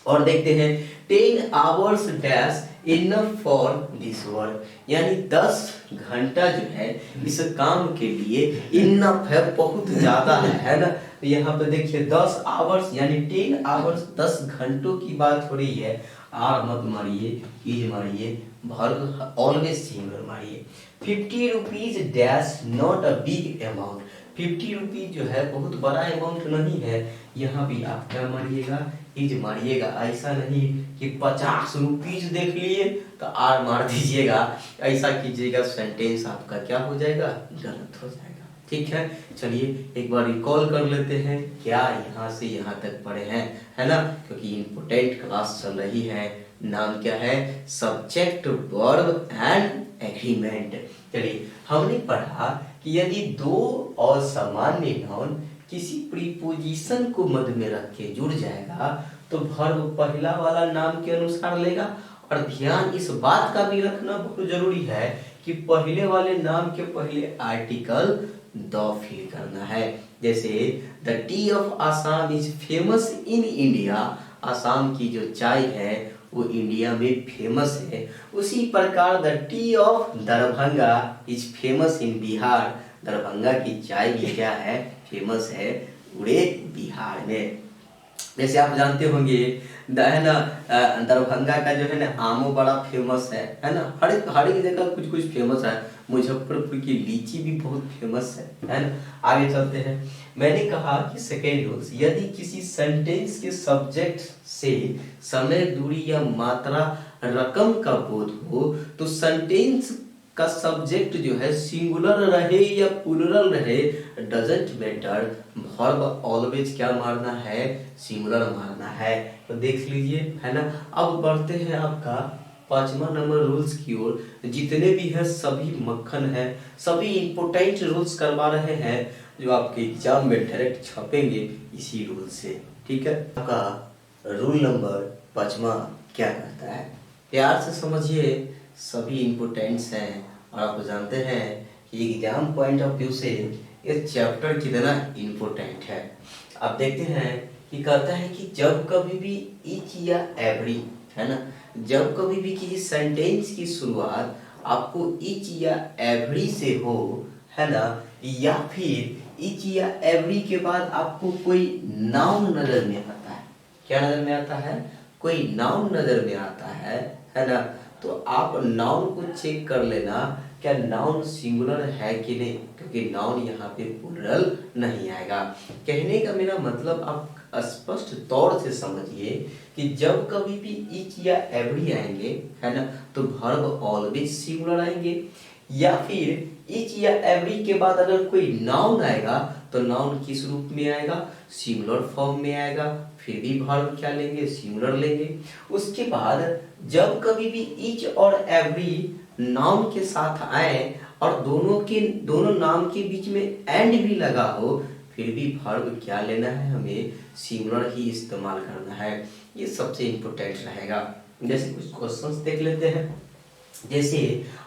और देखते हैं 10 hours dash enough for this work, यानी 10 घंटा जो है इस काम के लिए इनफ है, बहुत ज्यादा है ना। तो यहाँ पे देखिए 10 आवर्स यानी 10 आवर्स, 10 घंटों की बात हो रही है। आर मत मारिए, इज मारिए, वर्ब ऑलवेज सिंगुलर मारिए। 50 rupees dash not a big amount, 50 rupees जो है बहुत बड़ा अमाउंट नहीं है। यहाँ भी आप क्या मारिएगा, इज मारिएगा। ऐसा नहीं कि 50 रुपीज देख लिए तो आर मार दीजिएगा, ऐसा कीजिएगा, सेंटेंस आपका क्या हो जाएगा, गलत हो जाएगा। ठीक है, चलिए एक बार रिकॉल कर लेते हैं क्या यहाँ से यहाँ तक पढ़े हैं, है ना, क्योंकि इम्पोर्टेंट क्लास चल रही है। नाम क्या है, सब्जेक्ट, वर्ब एंड एग्रीमेंट। चलिए हमने पढ़ा कि यदि दो असामान्य नाउन किसी प्रीपोजिशन को मध्य में रख के जुड़ जाएगा तो वर्ब पहला वाला नाम के अनुसार लेगा। और ध्यान इस बात का भी रखना बहुत जरूरी है कि पहले वाले नाम के पहले आर्टिकल द फिल करना है। जैसे the T of Assam is famous in India, Assam की जो चाय है वो इंडिया में फेमस है। उसी प्रकार the T of Darbhanga is famous in Bihar, Darbhanga की चाय भी क्या है, फेमस है उड़े बिहार में। जैसे आप जानते होंगे है ना, दरभंगा का जो है ना आमो बड़ा फेमस है ना, हर एक जगह कुछ कुछ फेमस है। मुजफ्फरपुर की लीची भी बहुत फेमस है ना। आगे चलते हैं। मैंने कहा कि सेकेंड रूल्स, यदि किसी सेंटेंस के सब्जेक्ट से समय, दूरी या मात्रा, रकम का बोध हो तो सेंटेंस का सब्जेक्ट जो है सिंगुलर रहे या प्लूरल रहे, डजंट मैटर, वर्ब ऑलवेज क्या मारना है, सिंगुलर मारना है। तो देख लीजिए है ना। अब बढ़ते हैं आपका 5वां नंबर रूल्स की ओर। जितने भी है सभी मक्खन है, सभी इंपोर्टेंट रूल्स करवा रहे हैं जो आपके एग्जाम में डायरेक्ट छपेंगे इसी रूल से। ठीक है, आपका रूल नंबर 5वां क्या कहता है, प्यार से समझिए, सभी इम्पोर्टेंट्स हैं और आप जानते हैं कि एग्जाम पॉइंट ऑफ व्यू से ये चैप्टर कितना इम्पोर्टेंट है। आप देखते हैं कि कहता है कि जब कभी भी ईच या एवरी, है ना, जब कभी भी किसी सेंटेंस की शुरुआत आपको ईच या एवरी से हो, है ना, या फिर ईच या एवरी के बाद आपको कोई नाउन नजर में आता है, क्या नजर में आता है, कोई नाउन नजर में आता है ना, तो आप नाउन को चेक कर लेना क्या नाउन सिंगुलर है कि नहीं, क्योंकि नाउन यहाँ पे प्लूरल नहीं आएगा। कहने का मेरा मतलब आप स्पष्ट तौर से समझिए कि जब कभी भी ईच या एवरी आएंगे, है ना, तो वर्ब ऑलवेज सिंगुलर आएंगे, या फिर ईच या एवरी के बाद अगर कोई नाउन आएगा तो नाउन किस रूप में आएगा, सिंगुलर फॉर्म में आएगा, फिर भी वर्ब क्या लेंगे, सिंगुलर लेंगे। उसके बाद जब कभी भी ईच और एवरी नाउन के साथ आए और दोनों नाम के बीच में एंड भी लगा हो, फिर भी वर्ब क्या लेना है, हमें सिंगुलर ही इस्तेमाल करना है। ये सबसे इम्पोर्टेंट रहेगा। जैसे कुछ क्वेश्चंस देख लेते हैं। जैसे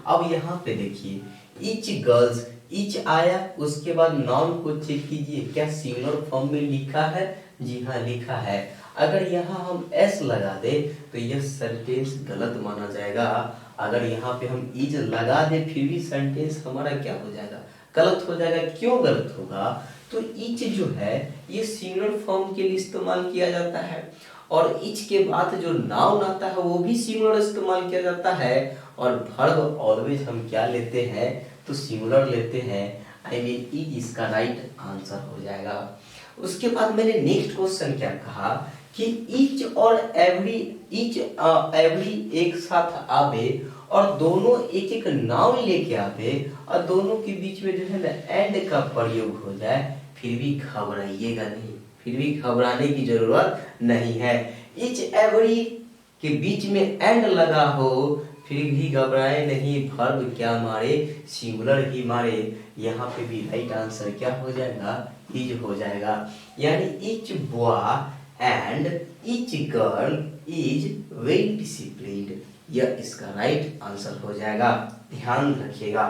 अब यहाँ पे देखिए ईच गर्ल्स, ईच आया, उसके बाद नाउन को चेक कीजिए क्या सिंगुलर फॉर्म में लिखा है, जी हाँ लिखा है। अगर यहाँ हम एस लगा दे तो यह सेंटेंस गलत माना जाएगा। अगर यहाँ पे हम ईज लगा दे फिर भी सेंटेंस हमारा क्या हो जाएगा, गलत हो जाएगा। क्यों गलत होगा, तो ईच जो है ये सिंगुलर फॉर्म के लिए इस्तेमाल किया जाता है और ईच के बाद जो नाउन आता है वो भी सिंगुलर इस्तेमाल किया जाता है, और वर्ब ऑलवेज हम क्या लेते हैं, तो सिंगुलर लेते हैं। आई मीन ईच इसका राइट आंसर हो जाएगा। उसके बाद मैंने नेक्स्ट क्वेश्चन क्या कहा कि ईच और एवरी, ईच एवरी एक साथ आवे और दोनों एक एक नाउन लेके आवे और दोनों के बीच में जो है ना एंड का प्रयोग हो जाए, फिर भी घबराइएगा नहीं, फिर भी घबराने की जरूरत नहीं है। ईच एवरी के बीच में एंड लगा हो फिर भी घबराए नहीं, वर्ब क्या मारे, सिंगुलर ही मारे। यहाँ पे भी राइट आंसर क्या हो जाएगा, इज हो जाएगा। यानी each boy and each girl is well disciplined, यह इसका राइट आंसर हो जाएगा, ध्यान रखिएगा।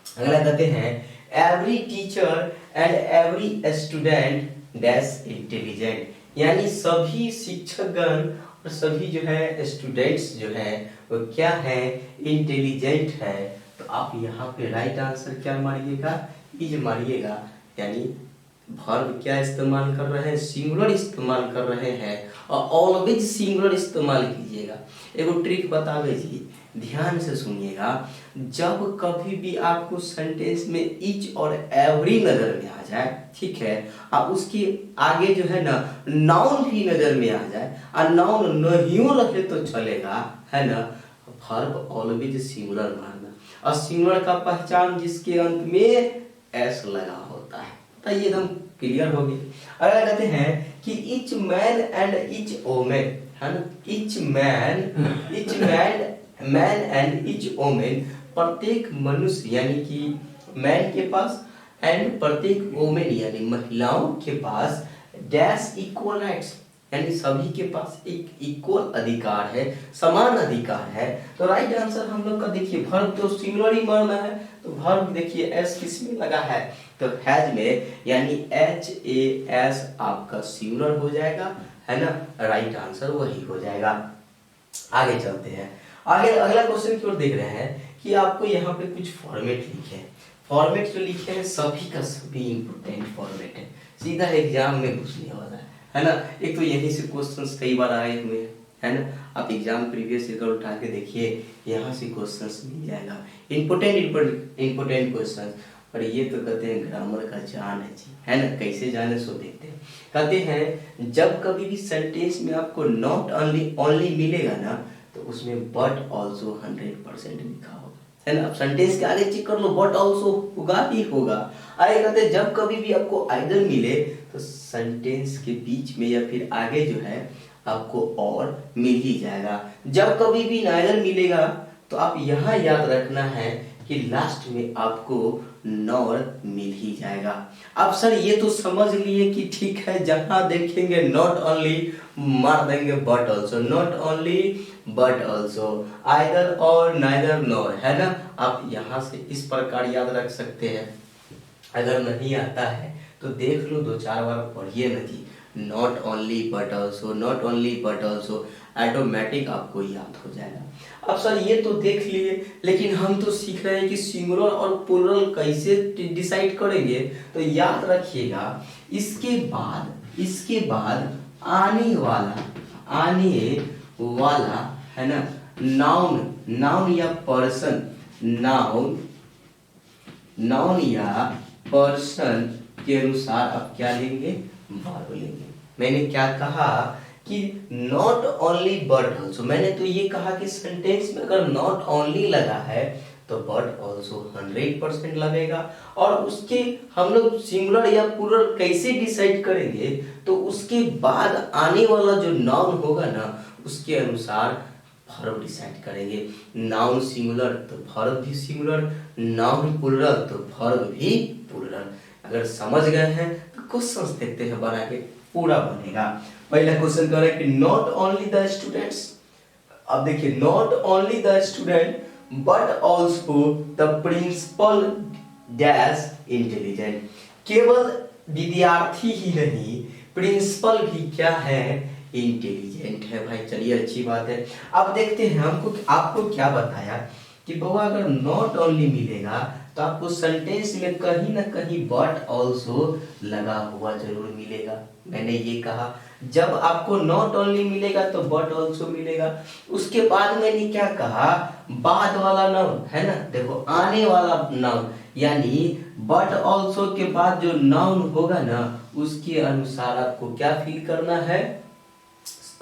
अगला कहते हैं every teacher and every student dash intelligent, यानी सभी शिक्षकगण और सभी जो है स्टूडेंट्स जो है वो क्या है, इंटेलिजेंट है। तो आप यहाँ पे राइट आंसर क्या मारिएगा, इज मारिएगा। यानी वर्ब क्या इस्तेमाल कर रहे हैं, सिंगुलर इस्तेमाल कर रहे हैं और ऑलवेज सिंगुलर इस्तेमाल कीजिएगा। एगो ट्रिक बतावे जी, ध्यान से सुनिएगा। जब कभी भी आपको सेंटेंस में ईच और एवरी नजर में आ जाए, ठीक है, और उसके आगे जो है ना नाउन भी नजर में आ जाए और नाउन नहीं रहे तो चलेगा, है ना, वर्ब ऑलवेज सिंगुलर मारना। और सिंगुलर का पहचान जिसके अंत में एस लगा होता है। तो ये एकदम क्लियर हो गई। अगला कहते हैं कि each man and each women, है ना, each man and each women, प्रत्येक मनुष्य यानी कि मैन के पास एंड प्रत्येक वोमेन यानी महिलाओं के पास डैश इक्वल राइट्स, यानी सभी के पास एक इक्वल अधिकार है, समान अधिकार है। तो राइट आंसर हम लोग का देखिए वर्ब तो सिंगुलर ही मारना है, तो वर्ब देखिए एस किस में लगा है, तो हैज में, यानी HAS आपका सिंगुलर हो जाएगा, है ना, राइट आंसर वही हो जाएगा। आगे चलते हैं। आगे अगला क्वेश्चन की ओर देख रहे हैं कि आपको यहाँ पे कुछ फॉर्मेट लिखे हैं। फॉर्मेट जो लिखे हैं सभी का सभी इंपोर्टेंट फॉर्मेट है, सीधा एग्जाम में घुसने वाला है ना। एक तो यहीं से क्वेश्चंस कई बार आए हुए हैं, है ना। आप एग्जाम प्रीवियस ईयर उठा के देखिए, यहाँ से क्वेश्चंस मिल जाएगा, इम्पोर्टेंट क्वेश्चन। और ये तो कहते हैं ग्रामर का जान है जी, है ना। कैसे जाने सो देखते हैं। कहते हैं जब कभी भी सेंटेंस में आपको नॉट ओनली मिलेगा ना, तो उसमें बट ऑल्सो 100% लिखा होगा, है ना। अब सेंटेंस के आगे चेक कर लो, बट ऑल्सो होगा ही होगा। आगे कहते हैं जब कभी भी आपको आइदर मिले, तो सेंटेंस के बीच में या फिर आगे जो है आपको और मिल ही जाएगा। जब कभी भी नाइदर मिलेगा, तो आप यहाँ याद रखना है कि लास्ट में आपको नॉर मिल ही जाएगा। अब सर ये तो समझ लिए कि ठीक है, जहां देखेंगे नॉट ओनली मार देंगे but also, not only but also, either और नाइदर नॉर, है ना। आप यहाँ से इस प्रकार याद रख सकते हैं। अगर नहीं आता है तो देख लो, 2-4 बार पढ़िए ना जी, not only but also, not only but also, automatic आपको याद हो जाएगा। अब सर ये तो देख लिए, लेकिन हम तो सीख रहे हैं कि सिंगुलर और प्लूरल कैसे डिसाइड करेंगे। तो याद रखिएगा, इसके बाद आने वाला है ना, नाउन या पर्सन, नाउन या पर्सन के अनुसार आप क्या लेंगे, वर्ब लेंगे। मैंने क्या कहा कि नॉट ओनली बट ऑल्सो, मैंने तो ये कहा कि सेंटेंस में अगर नॉट ओनली लगा है तो बट ऑल्सो 100% लगेगा। और उसके हम लोग सिंगुलर या प्लूरल कैसे डिसाइड करेंगे, तो उसके बाद आने वाला जो नाउन होगा ना, उसके अनुसार वर्ब डिसाइड करेंगे। नाउन सिंगुलर तो वर्ब भी सिंगुलर, नाउन प्लूरल तो वर्ब भी प्लूरल। अगर समझ गए हैं तो क्वेश्चन देखते हैं, बना के पूरा बनेगा। पहला क्वेश्चन कह रहा है कि नॉट ओनली द स्टूडेंट्स। अब देखिए, not only the student but also the principal dash intelligent. केवल विद्यार्थी ही नहीं, प्रिंसिपल भी क्या है, इंटेलिजेंट है। भाई चलिए, अच्छी बात है। अब देखते हैं, आपको क्या बताया कि बउआ अगर नॉट ओनली मिलेगा तो आपको सेंटेंस में कहीं ना कहीं बट ऑल्सो लगा हुआ जरूर मिलेगा। मैंने ये कहा जब आपको नॉट ओनली मिलेगा तो बट ऑल्सो मिलेगा। उसके बाद मैंने क्या कहा, बाद वाला नाउन, है ना। देखो, आने वाला नाउन यानी बट ऑल्सो के बाद जो नाउन होगा ना, उसके अनुसार आपको क्या फील करना है,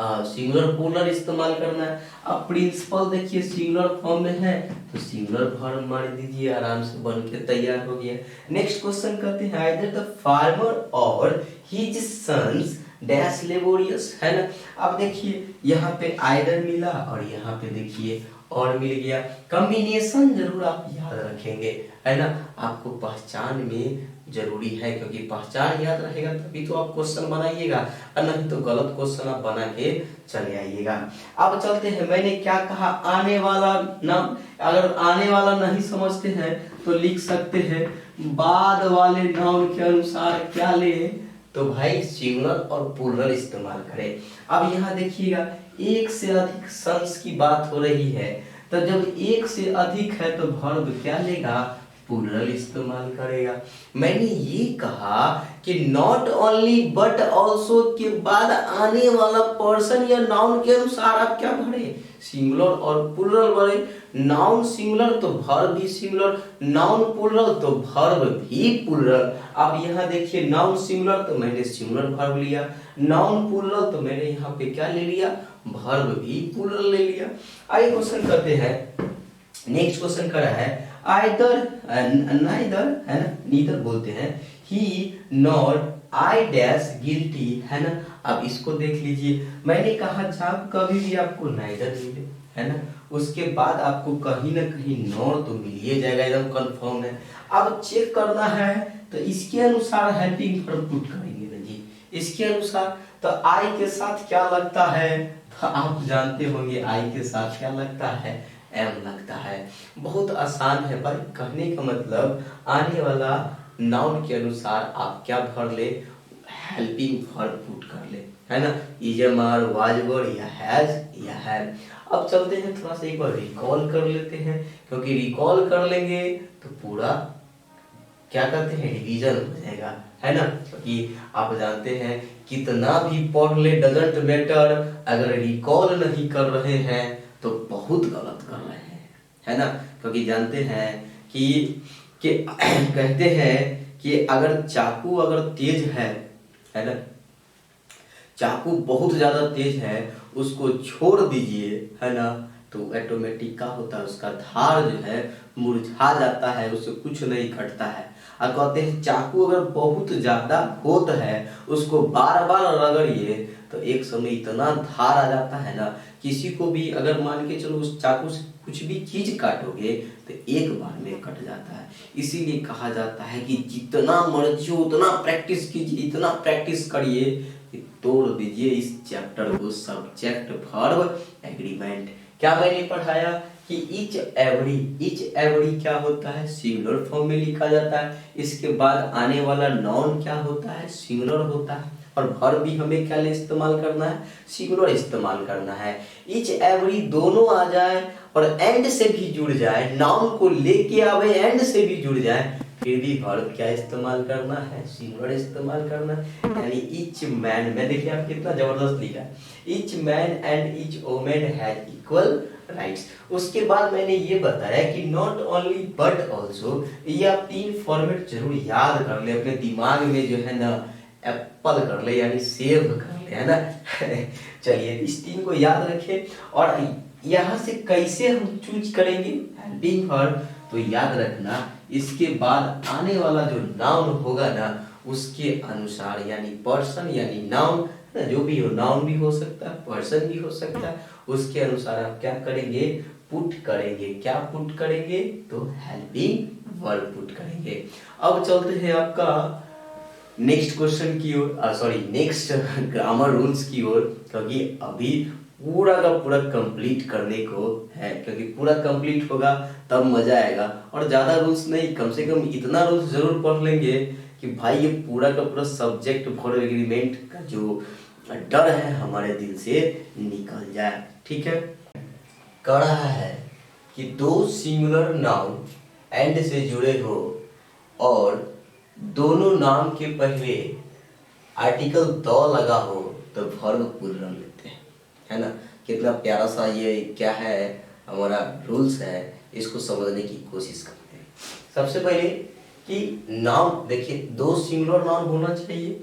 सिंगुलर प्लूरल इस्तेमाल करना है। अब प्रिंसिपल देखिए सिंगुलर फॉर्म में है, तो सिंगुलर वर्ब मार दीजिए, आराम से बन के तैयार हो गया। नेक्स्ट क्वेश्चन करते हैं, आइदर द फार्मर और हिज सन्स डैश लेबोरियस, है ना। अब देखिए यहाँ पे आइदर मिला और यहाँ पे देखिए और मिल गया। कॉम्बिनेशन जरूर आप याद रखेंगे, है ना। आपको पहचान में जरूरी है, क्योंकि पहचान याद रहेगा तभी तो आप क्वेश्चन बनाइएगा, और नहीं तो गलत क्वेश्चन आप बना के चले आइएगा। अब चलते हैं, मैंने क्या कहा, आने वाला नाम। अगर आने वाला नहीं समझते हैं तो लिख सकते हैं बाद वाले नाउन के अनुसार क्या ले, तो भाई सिंगुलर और प्लूरल इस्तेमाल करें। अब यहाँ देखिएगा, एक से अधिक सन्स की बात हो रही है, तो जब एक से अधिक है तो वर्ब क्या लेगा, प्लूरल इस्तेमाल करेगा। मैंने ये कहा कि नॉट ओनली बट ऑल्सो के बाद आने वाला पर्सन या नाउन के अनुसार आप क्या भरे, सिंगुलर और प्लूरल भरे। नाउन सिंगुलर तो वर्ब भी सिंगुलर, नाउन प्लूरल तो वर्ब भी प्लूरल। अब यहाँ देखिए, नाउन सिंगुलर तो मैंने सिंगुलर वर्ब लिया, नाउन प्लूरल तो मैंने यहाँ पे क्या ले लिया, वर्ब भी प्लूरल ले लिया। आगे क्वेश्चन करते हैं, नेक्स्ट क्वेश्चन करा है आइदर नाइदर, है ना, नीदर बोलते हैं, ही नॉर आई डैश गिल्टी, है ना। अब इसको देख लीजिए, मैंने कहा जब कभी भी आपको नाइदर मिले, है ना, उसके बाद आपको कहीं ना कहीं नॉर तो मिल ही जाएगा, एकदम कंफर्म है। अब चेक करना है तो इसके अनुसार हेल्पिंग वर्ब पुट करेंगे ना जी, इसके अनुसार। तो आई के साथ क्या लगता है, तो आप जानते होंगे आई के साथ क्या लगता है, एम लगता है। बहुत आसान है भाई, कहने का मतलब आने वाला नाउन के अनुसार आप क्या भर ले, हेल्पिंग वर्ब पुट कर ले, है ना। इज आर, वाज वर, या हैज या हैव। अब चलते हैं, थोड़ा सा एक बार रिकॉल कर लेते हैं, क्योंकि रिकॉल कर लेंगे तो पूरा क्या करते हैं, रिवीजन हो जाएगा। है ना। क्योंकि आप जानते हैं कितना भी पढ़ ले डजंट मैटर, अगर रिकॉल नहीं कर रहे हैं तो बहुत गलत कर रहे हैं, है ना। क्योंकि जानते हैं कि कहते हैं कि अगर चाकू अगर तेज है ना, चाकू बहुत ज्यादा तेज है, उसको छोड़ दीजिए, है ना, तो ऑटोमेटिक क्या होता है, उसका धार जो है मुरझा जाता है, उससे कुछ नहीं कटता है। और कहते हैं चाकू अगर बहुत ज्यादा होता है, उसको बार बार रगड़िए तो एक समय इतना धार आ जाता है ना, किसी को भी अगर मान के चलो उस चाकू से कुछ भी चीज काटोगे तो एक बार में कट जाता है। इसीलिए कहा जाता है कि जितना मर्जी उतना प्रैक्टिस कीजिए, इतना प्रैक्टिस करिए कि तोड़ दीजिए इस चैप्टर को, सब्जेक्ट वर्ब एग्रीमेंट। क्या मैंने पढ़ाया कि ईच एवरी क्या होता है, सिंगुलर फॉर्म में लिखा जाता है। इसके बाद आने वाला नाउन क्या होता है, सिंगुलर होता है। और वर्ब भी हमें क्या इस्तेमाल करना है, सिंगुलर इस्तेमाल करना है। ईच एवरी दोनों आ जाए और एंड से भी जुड़ जाए, नाउन को लेके आवे एंड से भी जुड़ जाए, फिर भी वर्ब क्या इस्तेमाल करना है, सिंगुलर इस्तेमाल करना है। यानी ईच मैन में देखिए आप कितना जबरदस्त लिखा है, each man and each woman has equal rights. उसके बाद मैंने ये बताया कि नॉट ओनली बट ऑल्सो, ये आप तीन फॉर्मेट जरूर याद कर ले, अपने दिमाग में जो है ना एप्पल कर ले, यानी सेव कर ले, है ना। चलिए इस तीन को याद रखें। और यहाँ से कैसे हम चूज करेंगे हेल्पिंग वर्ब, तो याद रखना इसके बाद आने वाला जो नाउन होगा ना उसके अनुसार, यानी पर्सन यानी नाउन, जो भी हो, नाउन भी हो सकता है, पर्सन भी हो सकता है, उसके अनुसार आप क्या करेंगे, पुट करेंगे। क्या पुट करेंगे, तो हेल्पिंग वर्ब पुट करेंगे। अब चलते हैं आपका नेक्स्ट क्वेश्चन की ओर, सॉरी नेक्स्ट ग्रामर रूल्स की ओर, क्योंकि अभी पूरा का पूरा कंप्लीट करने को है, क्योंकि पूरा कंप्लीट होगा तब मजा आएगा। और ज्यादा रूल्स नहीं, कम से कम इतना रूल्स जरूर पढ़ लेंगे कि भाई ये पूरा का पूरा सब्जेक्ट वर्ब एग्रीमेंट का जो डर है हमारे दिल से निकल जाए। ठीक है, कह रहा है कि दो सिंगुलर नाउन एंड से जुड़े हो और दोनों नाम के पहले आर्टिकल द लगा हो तो वर्ब प्लूरल लेते हैं, है ना। कितना प्यारा सा ये क्या है हमारा रूल्स है, इसको समझने की कोशिश करते हैं। सबसे पहले कि नाउन देखिए, दो सिंगुलर नाउन होना चाहिए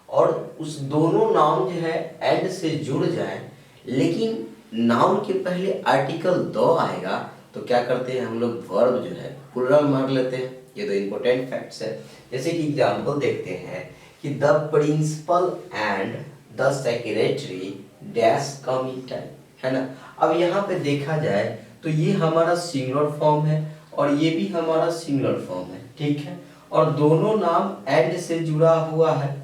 और उस दोनों नाउन जो है एंड से जुड़ जाए, लेकिन नाउन के पहले आर्टिकल द आएगा तो क्या करते हैं हम लोग, वर्ब जो है प्लूरल मार लेते हैं। ये तो इम्पोर्टेंट फैक्ट्स है। जैसे कि एग्जांपल देखते हैं कि the principal and the secretary dash committed, है ना। अब यहाँ पे देखा जाए तो ये हमारा सिंगुलर फॉर्म है और ये भी हमारा सिंगुलर फॉर्म है, ठीक है, और दोनों नाम एंड से जुड़ा हुआ है।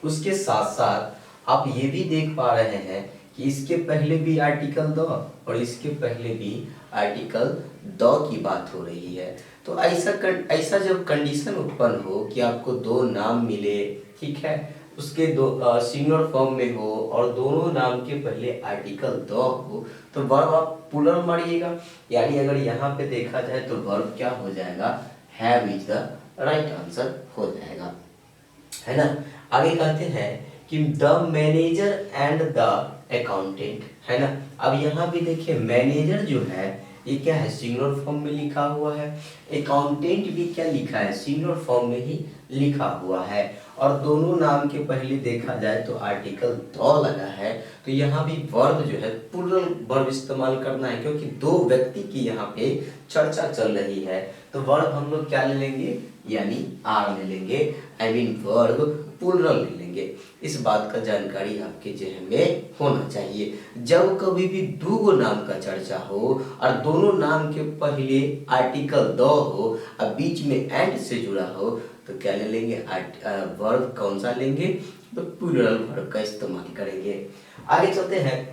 उसके साथ साथ आप ये भी देख पा रहे हैं कि इसके पहले भी आर्टिकल द और इसके पहले भी आर्टिकल द की बात हो रही है। तो ऐसा जब कंडीशन उत्पन्न हो कि आपको दो नाम मिले, ठीक है, उसके दो सिंगुलर फॉर्म में हो और दोनों नाम के पहले आर्टिकल द हो, तो वर्ब आप प्लूरल मारिएगा। यानी अगर यहाँ पे देखा जाए तो वर्ब क्या हो जाएगा, have is the right answer हो जाएगा, है ना। आगे कहते हैं कि the manager and the accountant, है ना। अब यहाँ भी देखिए मैनेजर जो है ये क्या है, सिंगुलर फॉर्म में लिखा हुआ है, अकाउंटेंट भी क्या लिखा है, सिंगुलर फॉर्म में ही लिखा हुआ है, और दोनों नाम के पहले देखा जाए तो आर्टिकल द लगा है। तो यहाँ भी वर्ब जो है प्लूरल वर्ब इस्तेमाल करना है, क्योंकि दो व्यक्ति की यहाँ पे चर्चा चल रही है। तो वर्ब हम लोग क्या ले लेंगे, यानी आर ले लेंगे, आई मीन वर्ब प्लूरल ले लेंगे। इस बात का जानकारी आपके जेहन में होना चाहिए। जब कभी भी दो नाम का चर्चा हो और दोनों नाम के पहले आर्टिकल द हो और बीच में एंड से जुड़ा हो तो क्या ले लेंगे, वर्ब कौन सा लेंगे, तो प्लूरल वर्ब का इस्तेमाल करेंगे। आगे चलते हैं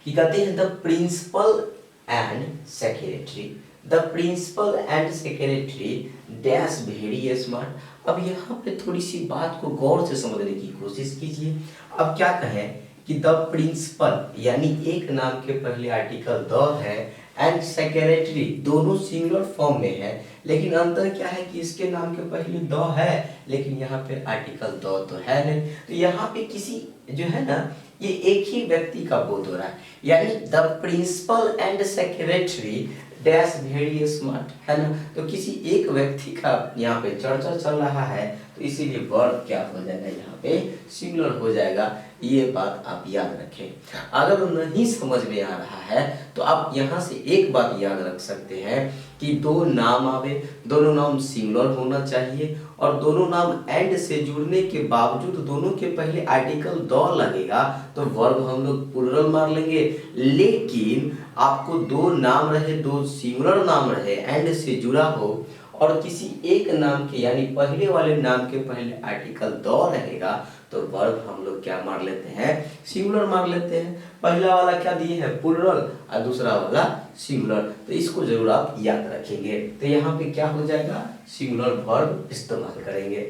कि कहते हैं the principal and secretary, the principal and secretary dash very smart. अब यहाँ पे थोड़ी सी बात को गौर से समझने की कोशिश कीजिए। अब क्या कहें कि द प्रिंसिपल यानी एक नाम के पहले आर्टिकल द है एंड सेक्रेटरी दोनों सिंगुलर फॉर्म में है, लेकिन अंतर क्या है कि इसके नाम के पहले द है, लेकिन यहाँ पे आर्टिकल द तो है नहीं। तो यहाँ पे किसी जो है ना, ये एक ही व्यक्ति का बोध हो रहा है, यानी the principal and secretary dash very smart, है ना। तो किसी एक व्यक्ति का यहाँ पे चर्चा चल रहा है, तो इसीलिए वर्ब क्या हो जाएगा, यहाँ पे सिंगुलर हो जाएगा। ये बात आप याद रखें। अगर नहीं समझ में आ रहा है तो आप यहाँ से एक बात याद रख सकते हैं कि दो नाम आवे, दोनों नाम सिंगुलर होना चाहिए, और दोनों नाम एंड से जुड़ने के बावजूद दोनों के पहले आर्टिकल द लगेगा तो वर्ब हम लोग प्लुरल मार लेंगे। लेकिन आपको दो नाम रहे, दो सिंगुलर नाम रहे, एंड से जुड़ा हो, और किसी एक नाम के यानी पहले वाले नाम के पहले आर्टिकल द रहेगा, तो वर्ब हम लोग क्या मार लेते हैं, सिंगुलर मार लेते हैं। पहला वाला क्या दिए है, प्लुरल, और दूसरा वाला सिंगुलर, तो इसको जरूर आप याद रखेंगे। तो यहाँ पे क्या हो जाएगा, सिंगुलर वर्ब इस्तेमाल करेंगे।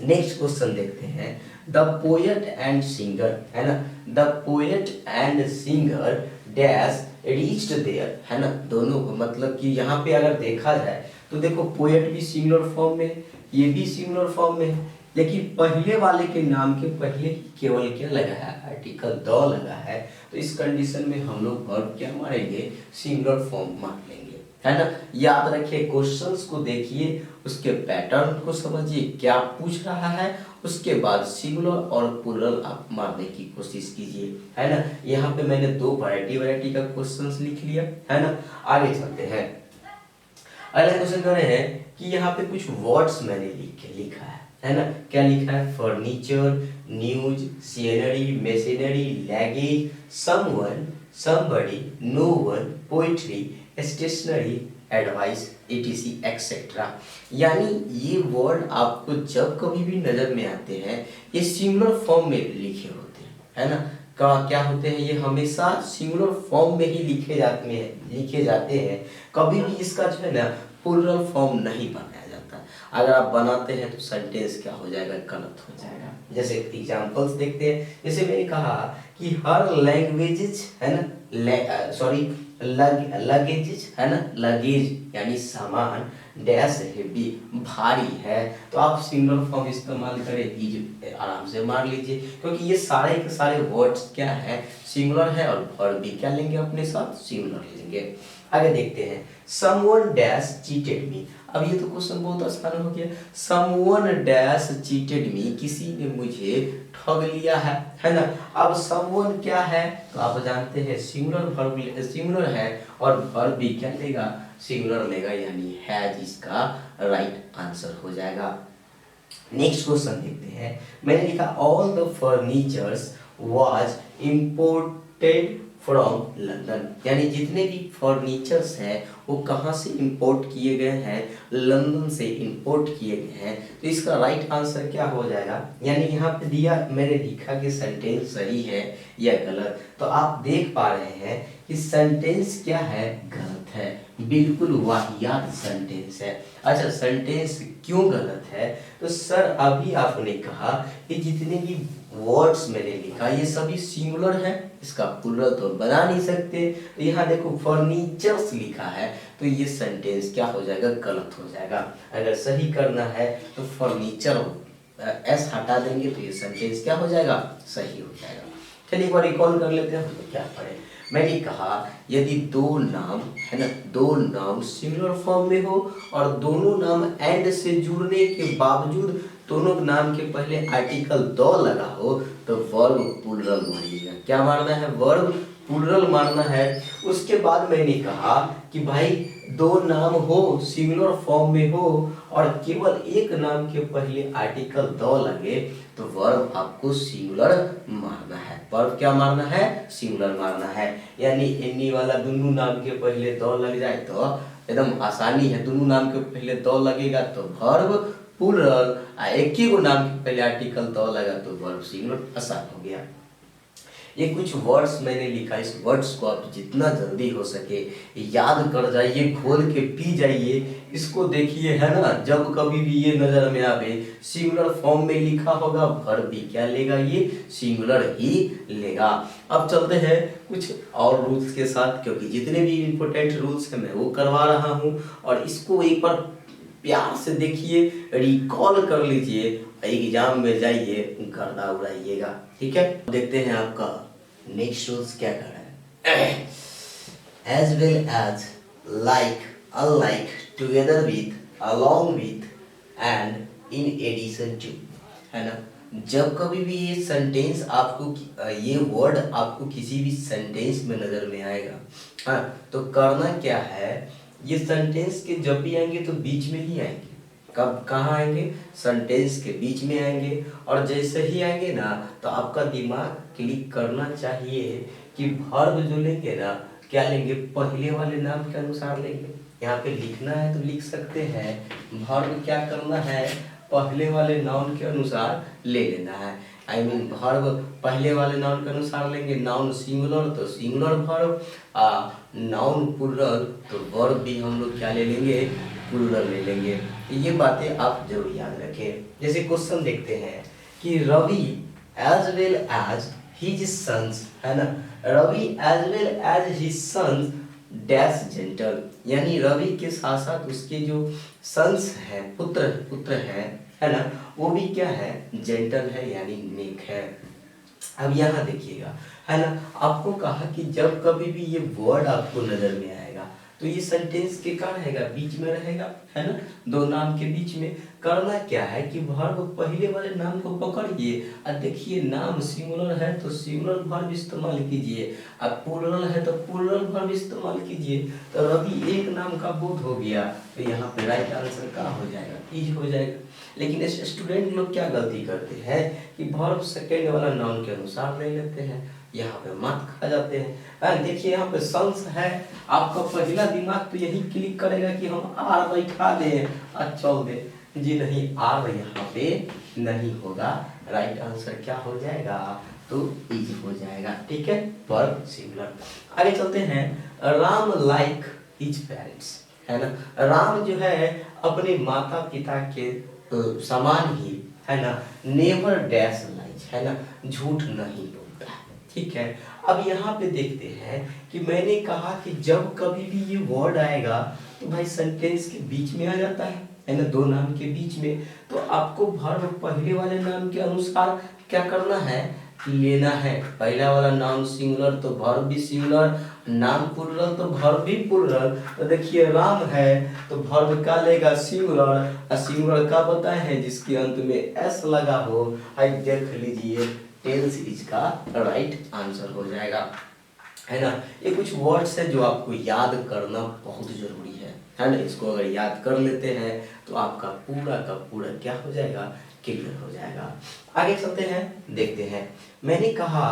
नेक्स्ट क्वेश्चन देखते हैं, द पोएट एंड सिंगर, है ना, the poet and singer dash reached there, है ना। दोनों मतलब कि यहाँ पे अगर देखा जाए तो देखो पोएट भी सिंगुलर फॉर्म में, ये भी सिंगुलर फॉर्म में है, लेकिन पहले वाले के नाम के पहले केवल क्या लगा है, आर्टिकल द लगा है। तो इस कंडीशन में हम लोग वर्ब क्या मारेंगे, सिंगुलर फॉर्म मार लेंगे, है ना। याद रखिए, क्वेश्चंस को देखिए, उसके पैटर्न को समझिए क्या पूछ रहा है, उसके बाद सिंगुलर और प्लुरल आप मारने की कोशिश कीजिए, है ना। यहाँ पे मैंने दो वैरायटी का क्वेश्चंस लिख लिया, है ना। आगे चलते हैं, अगला क्वेश्चन कर रहे हैं कि यहाँ पे कुछ वर्ड्स मैंने लिखा है ना। क्या लिखा है, furniture, news, scenery, machinery, luggage, someone, somebody, no one, poetry, stationery, advice, etc etcetera. यानी ये वर्ड आपको जब कभी भी नजर में आते हैं, ये सिंगुलर फॉर्म में लिखे होते हैं, है ना। क्या होते हैं, ये हमेशा सिंगुलर फॉर्म में ही लिखे जाते हैं। कभी भी इसका जो है ना प्लुरल फॉर्म नहीं बनाया जाता। अगर आप बनाते हैं तो सेंटेंस क्या हो जाएगा, गलत हो जाएगा। जैसे एग्जांपल्स देखते हैं, जैसे मैंने कहा कि हर लैंग्वेजेज, है ना, लगेजेज, है ना, लगेज यानी सामान, डैश हेवी भारी है, तो आप सिंगुलर फॉर्म इस्तेमाल करें, इज आराम से मार लीजिए, क्योंकि ये सारे के सारे वर्ड्स क्या है, सिंगुलर है, और वर्ब भी क्या लेंगे अपने साथ, सिंगुलर लेंगे। आगे देखते हैं, समवन डैश चीटेड मी। अब ये तो क्वेश्चन बहुत आसान हो गया, समवन डैश चीटेड मी, किसी ने मुझे ठग लिया है ना। अब समवन क्या है, तो आप जानते हैं सिंगुलर है, और वर्ब भी क्या लेगा, सिंगुलर लेगा, यानी हैज इसका राइट आंसर हो जाएगा। नेक्स्ट क्वेश्चन देखते हैं, मैंने लिखा all the furnitures was imported from London, यानी जितने भी फर्नीचर्स हैं वो कहाँ से इंपोर्ट किए गए हैं, लंदन से इंपोर्ट किए गए हैं। तो इसका राइट आंसर क्या हो जाएगा, यानी यहाँ पे दिया मैंने लिखा कि सेंटेंस सही है या गलत, तो आप देख पा रहे हैं कि सेंटेंस क्या है, गलत है, बिल्कुल वाहियात सेंटेंस है। अच्छा, सेंटेंस क्यों गलत है, तो सर अभी आपने कहा कि जितने भी वर्ड्स मैंने लिखा ये सभी सिंगुलर है, इसका प्लुरल तो बना नहीं सकते। तो यहाँ देखो फर्नीचर्स लिखा है, तो ये सेंटेंस क्या हो जाएगा, गलत हो जाएगा। अगर सही करना है तो फर्नीचर एस हटा देंगे, तो ये सेंटेंस क्या हो जाएगा, सही हो जाएगा। चलिए एक बार रिकॉल कर लेते हैं हम लोग क्या पढ़े। मैंने कहा यदि दो नाम, है ना, दो नाम सिंगुलर फॉर्म में हो और दोनों नाम एंड से जुड़ने के बावजूद दोनों नाम के पहले आर्टिकल द लगा हो, तो वर्ब प्लुरल मानिएगा। क्या मारना है, वर्ब प्लुरल मारना है। उसके बाद मैंने कहा कि भाई दो नाम हो, सिंगुलर फॉर्म में हो, और केवल एक नाम के पहले आर्टिकल द लगे, तो वर्ब आपको सिंगुलर मारना है। वर्ब क्या मारना है, सिंगुलर मारना है। यानी एनी वाला दोनों नाम के पहले द लग जाए तो एकदम आसानी है, दोनों नाम के पहले द लगेगा तो वर्ब प्लुरल, एक ही नाम के पहले आर्टिकल द लगा तो वर्ब सिंगुलर, आसान हो गया। ये कुछ वर्ड्स मैंने लिखा, इस वर्ड्स को आप जितना जल्दी हो सके याद कर जाइए, खोल के पी जाइए, इसको देखिए, है ना। जब कभी भी ये नजर में आवे सिंगुलर फॉर्म में लिखा होगा, वर्ब भी क्या लेगा, ये सिंगुलर ही लेगा। अब चलते हैं कुछ और रूल्स के साथ, क्योंकि जितने भी इम्पोर्टेंट रूल्स हैं मैं वो करवा रहा हूँ, और इसको एक बार प्यार से देखिए, रिकॉल कर लीजिए, एग्जाम में जाइए गर्दा उड़ाइएगा। ठीक है, देखते हैं आपका नेक्स्ट रूल्स क्या कर रहा है। As well as, like, unlike, together with, along with and in addition to, है ना। जब कभी भी ये सेंटेंस आपको, ये वर्ड आपको किसी भी सेंटेंस में नजर में आएगा, हाँ, तो करना क्या है, ये सेंटेंस के जब भी आएंगे तो बीच में ही आएंगे। कब कहाँ आएंगे, सेंटेंस के बीच में आएंगे, और जैसे ही आएंगे ना तो आपका दिमाग क्लिक करना चाहिए कि वर्ब जो लेंगे ना, क्या लेंगे, पहले वाले नाम के अनुसार लेंगे। यहाँ पे लिखना है तो लिख सकते हैं, वर्ब क्या करना है, पहले वाले नाउन के अनुसार ले लेना है। आई मीन वर्ब पहले वाले नाउन के अनुसार लेंगे, नाउन सिंगुलर तो सिंगुलर वर्ब, नाउन प्लुरल तो वर्ब भी हम लोग क्या ले लेंगे, प्लुरल ले लेंगे। ये बातें आप जरूर याद रखें। जैसे क्वेश्चन देखते हैं कि Ravi as well as his sons, है ना, Ravi as well as his sons dash gentle, यानी रवि के साथ साथ उसके जो सन्स है, पुत्र है ना, वो भी क्या है, जेंटल है, यानी नेक है। अब यहाँ देखिएगा, है ना, आपको कहा कि जब कभी भी ये वर्ड आपको नजर में आएगा तो ये सेंटेंस के कहाँ रहेगा, बीच में रहेगा, है ना, दो नाम के बीच में। करना क्या है कि वर्ब पहले वाले नाम को पकड़िए और देखिए, नाम सिंगुलर है तो सिंगुलर वर्ब इस्तेमाल कीजिए, अब प्लुरल है तो प्लुरल वर्ब इस्तेमाल कीजिए। तो रवि एक नाम का बोध हो गया, तो यहाँ पे राइट आंसर क्या हो जाएगा, इज हो जाएगा। लेकिन स्टूडेंट लोग क्या गलती करते हैं कि वर्ब सेकेंड वाला नाउन के अनुसार ले लेते हैं, यहाँ पे मत खा जाते हैं। देखिए यहाँ पे सन्स है, आपका पहला दिमाग तो यही क्लिक करेगा कि हम आर बैठा दें और चल दे, जी नहीं, आर यहाँ पे नहीं होगा, राइट आंसर क्या हो जाएगा, तो इज हो जाएगा। ठीक है, वर्ब सिंगुलर। आगे चलते हैं, राम लाइक हिज पेरेंट्स, है ना, राम जो है अपने माता पिता के समान ही, है ना, नेवर डैश लाइज, है ना, झूठ नहीं बोलता है। ठीक है, अब यहाँ पे देखते हैं कि मैंने कहा कि जब कभी भी ये वर्ड आएगा तो भाई सेंटेंस के बीच में आ जाता है ना, दो नाम के बीच में। तो आपको वर्ब पहले वाले नाम के अनुसार क्या करना है, लेना है। पहला वाला नाउन सिंगुलर तो वर्ब भी सिंगुलर, नाम प्लुरल तो वर्ब भी प्लुरल। तो देखिए राम है तो वर्ब का लेगा सिंगुलर, और सिंगुलर का बताए हैं जिसके अंत में एस लगा हो, आई देख लीजिए, टेल्स इज का राइट आंसर हो जाएगा, है ना। ये कुछ वर्ड्स है जो आपको याद करना बहुत जरूरी है ना। इसको अगर याद कर लेते हैं तो आपका पूरा का पूरा क्या हो जाएगा, क्लियर हो जाएगा। आगे चलते हैं, देखते हैं। मैंने कहा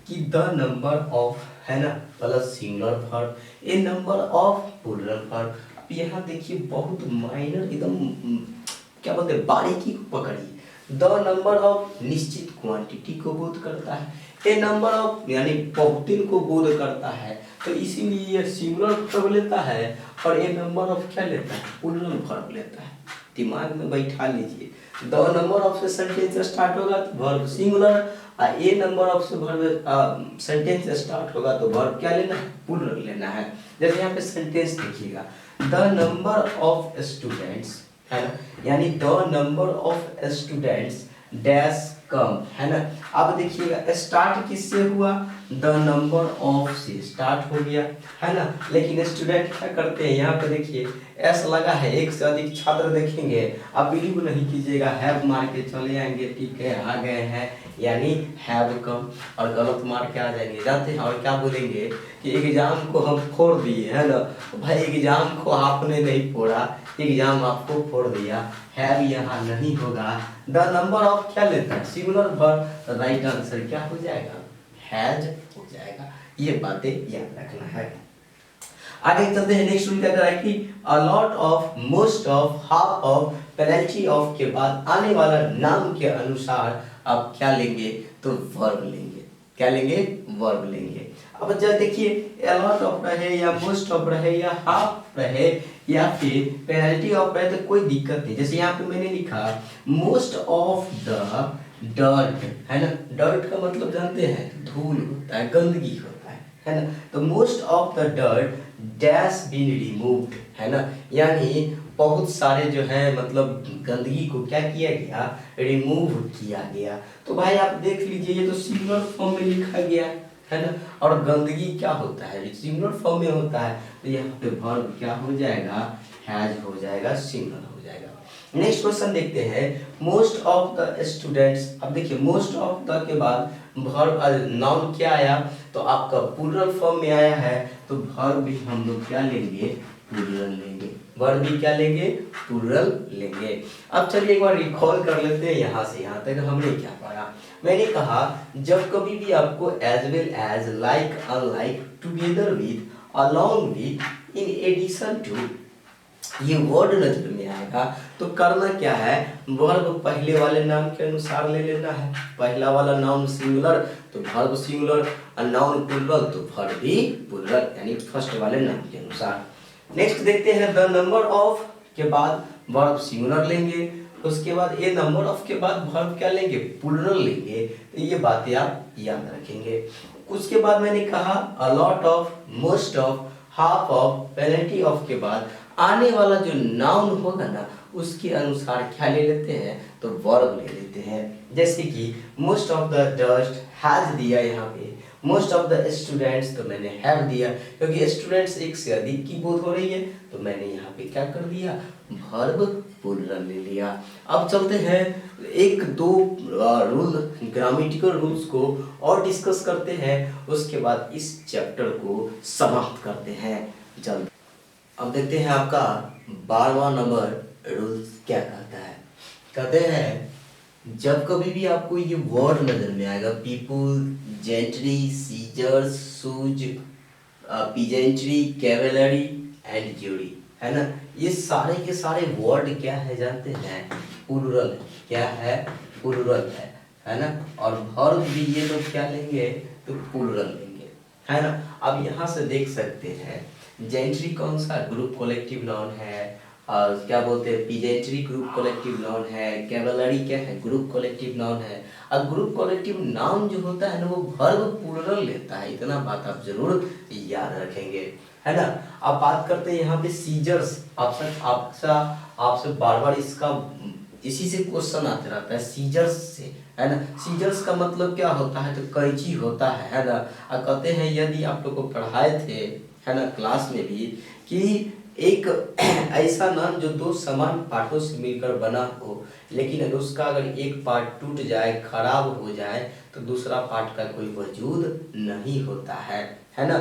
कि द नंबर ऑफ, है ना, plus singular verb, A number of plural verb. अब यहाँ देखिए बहुत माइनर, एकदम क्या बोलते हैं, बारीकी को पकड़िए। द नंबर ऑफ निश्चित क्वांटिटी को बोध करता है, ए नंबर ऑफ यानी बहुतिन को बोध करता है, तो इसीलिए ये सिंगुलर वर्ब लेता है, और ए नंबर ऑफ क्या लेता है, प्लुरल वर्ब लेता है। दिमाग में बैठा लीजिए, द नंबर ऑफ से सेंटेंस स्टार्ट होगा तो वर्ब सिंगुलर, और ए नंबर ऑफ से वर्ब सेंटेंस स्टार्ट होगा तो वर्ब क्या लेना है, प्लुरल लेना है। जैसे यहाँ पे सेंटेंस देखिएगा, द नंबर ऑफ स्टूडेंट्स, है ना, यानी the number of students dash कम, है ना। अब देखिएगा स्टार्ट किससे हुआ, द नंबर ऑफ से स्टार्ट हो गया, है ना। लेकिन स्टूडेंट क्या करते हैं, यहाँ पे देखिए एस लगा है, एक से अधिक छात्र देखेंगे, आप बिलीव नहीं कीजिएगा, हैव मार के चले आएंगे, ठीक है, आ गए हैं, यानी हैव कम, और गलत मार के आ जाएंगे, जानते हैं, और क्या बोलेंगे कि एग्जाम को हम फोड़ दिए, है ना। भाई एग्जाम को आपने नहीं फोड़ा, एग्जाम आपको फोड़ दिया, हैव यहाँ नहीं होगा। द नंबर ऑफ क्या लेता है, सिंगुलर वर्ब, राइट आंसर क्या हो जाएगा, हैज हो जाएगा। ये बातें याद रखना है। आगे चलते हैं, नेक्स्ट रूल क्या करा कि a lot of, most of, half of, penalty of के बाद आने वाला नाम के अनुसार आप क्या लेंगे, तो वर्ब लेंगे। क्या लेंगे, वर्ब लेंगे। अब जब देखिए अ लॉट ऑफ रहे या मोस्ट ऑफ रहे या हाफ रहे या फिर पेनल्टी ऑफ रहे तो कोई दिक्कत नहीं। जैसे यहाँ पे मैंने लिखा मोस्ट ऑफ द डर्ट, है ना। डर्ट का मतलब जानते हैं, धूल होता है, गंदगी होता है ना। तो most of the dirt dash been removed, है ना, यानी बहुत सारे जो है मतलब गंदगी को क्या किया गया, रिमूव किया गया। तो भाई आप देख लीजिए, ये तो सिंगुलर फॉर्म में लिखा गया है ना, और गंदगी क्या होता है, सिंगुलर फॉर्म में होता है, तो यहाँ पे वर्ब क्या हो जाएगा, हैज हो जाएगा, सिंगुलर हो जाएगा। नेक्स्ट क्वेश्चन देखते हैं, मोस्ट ऑफ द स्टूडेंट्स। अब देखिए मोस्ट ऑफ द के बाद वर्ब नाउन क्या आया, तो आपका प्लूरल फॉर्म में आया है, तो वर्ब भी हम लोग क्या लेंगे, प्लूरल लेंगे। वर्ब भी क्या लेंगे, प्लूरल लेंगे। अब चलिए एक बार रिकॉल कर लेते हैं, यहाँ से यहाँ तक हमने क्या पढ़ा। मैंने कहा जब कभी भी आपको as well as, like, unlike, together with, along with, in addition to, ये वर्ड नजर में आएगा, तो करना क्या है, वर्ब पहले वाले नाम के अनुसार ले लेना है। पहला वाला नाउन सिंगुलर तो वर्ब सिंगुलर, और नाउन प्लूरल तो वर्ब भी प्लूरल, यानी फर्स्ट वाले नाम के अनुसार। नेक्स्ट देखते हैं, द नंबर ऑफ के बाद वर्ब सिंगुलर लेंगे, उसके बाद ए नंबर ऑफ के बाद वर्ब क्या लेंगे, प्लूरल लेंगे। तो ये बातें आप याद रखेंगे। उसके बाद मैंने कहा a lot of, most of, half of, plenty of के बाद आने वाला जो नाउन होगा ना, उसके अनुसार क्या ले लेते हैं, तो वर्ब ले लेते हैं। जैसे कि most of the dust has दिया यहाँ पे, मोस्ट ऑफ द स्टूडेंट्स तो मैंने हैव दिया, क्योंकि स्टूडेंट्स एक से अधिक की बोध हो रही है, तो मैंने यहाँ पे क्या कर दिया, वर्ब प्लूरल ले लिया। अब चलते हैं एक दो रूल, ग्रामेटिकल रूल्स को और डिस्कस करते हैं, उसके बाद इस चैप्टर को समाप्त करते हैं जल्द। अब देखते हैं आपका 12वां नंबर रूल क्या कहता है। कहते हैं जब कभी भी आपको ये वर्ड नजर में आएगा, people, gentry, scissors, shoes, peasantry, cavalry and jury, है ना, ये सारे के सारे वर्ड क्या है जानते हैं, प्लूरल है। क्या है, प्लूरल है ना। और वर्ब भी ये लोग क्या लेंगे, तो प्लूरल लेंगे, है ना। अब यहाँ से देख सकते हैं जेंट्री कौन सा ग्रुप कोलेक्टिव नाउन है, और क्या बोलते हैं पीजेंट्री ग्रुप कोलेक्टिव नाउन है, कैवेलरी क्या है, ग्रुप कोलेक्टिव नाउन है। और ग्रुप कोलेक्टिव नाउन जो होता है ना, वो वर्ब प्लूरल लेता है, इतना बात आप जरूर याद रखेंगे, है ना। अब बात करते हैं यहाँ पे सीजर्स। आपसे बार बार इसका इसी से क्वेश्चन आते रहता है, सीजर्स से, है ना। सीजर्स का मतलब क्या होता है, तो कैंची होता है ना। और कहते हैं यदि आप लोग को पढ़ाए थे, है ना, क्लास में भी, कि एक ऐसा नाम जो दो समान पार्टों से मिलकर बना हो, लेकिन अगर उसका अगर एक पार्ट टूट जाए, खराब हो जाए, तो दूसरा पार्ट का कोई वजूद नहीं होता है ना।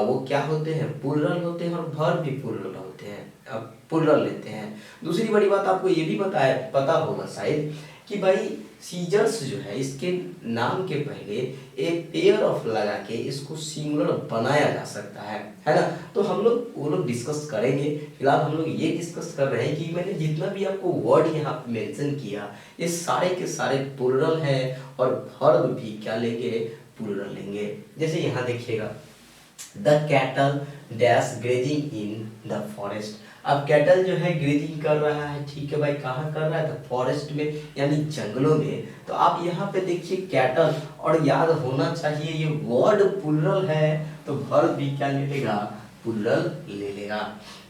वो क्या होते हैं, प्लूरल होते हैं, और वर्ब भी प्लूरल होते हैं, अब प्लूरल लेते हैं। दूसरी बड़ी बात आपको ये भी पता होगा शायद कि भाई सीजर्स जो है, इसके नाम के पहले एक पेयर ऑफ लगा के इसको सिंगुलर बनाया जा सकता है ना। तो हम लोग वो लोग डिस्कस करेंगे। फिलहाल हम लोग ये डिस्कस कर रहे हैं कि मैंने जितना भी आपको वर्ड यहाँ पे मेंशन किया, ये सारे के सारे प्लूरल हैं, और वर्ब भी क्या लेंगे, प्लूरल लेंगे। जैसे यहाँ देखिएगा, the cattle dash grazing in the forest. अब कैटल जो है ग्रेजिंग कर रहा है, ठीक है भाई, कहाँ कर रहा है, तो फॉरेस्ट में, यानी जंगलों में। तो आप यहाँ पे देखिए कैटल, और याद होना चाहिए ये वर्ड प्लूरल है, तो वर्ब भी क्या ले लेगा, प्लूरल ले लेगा।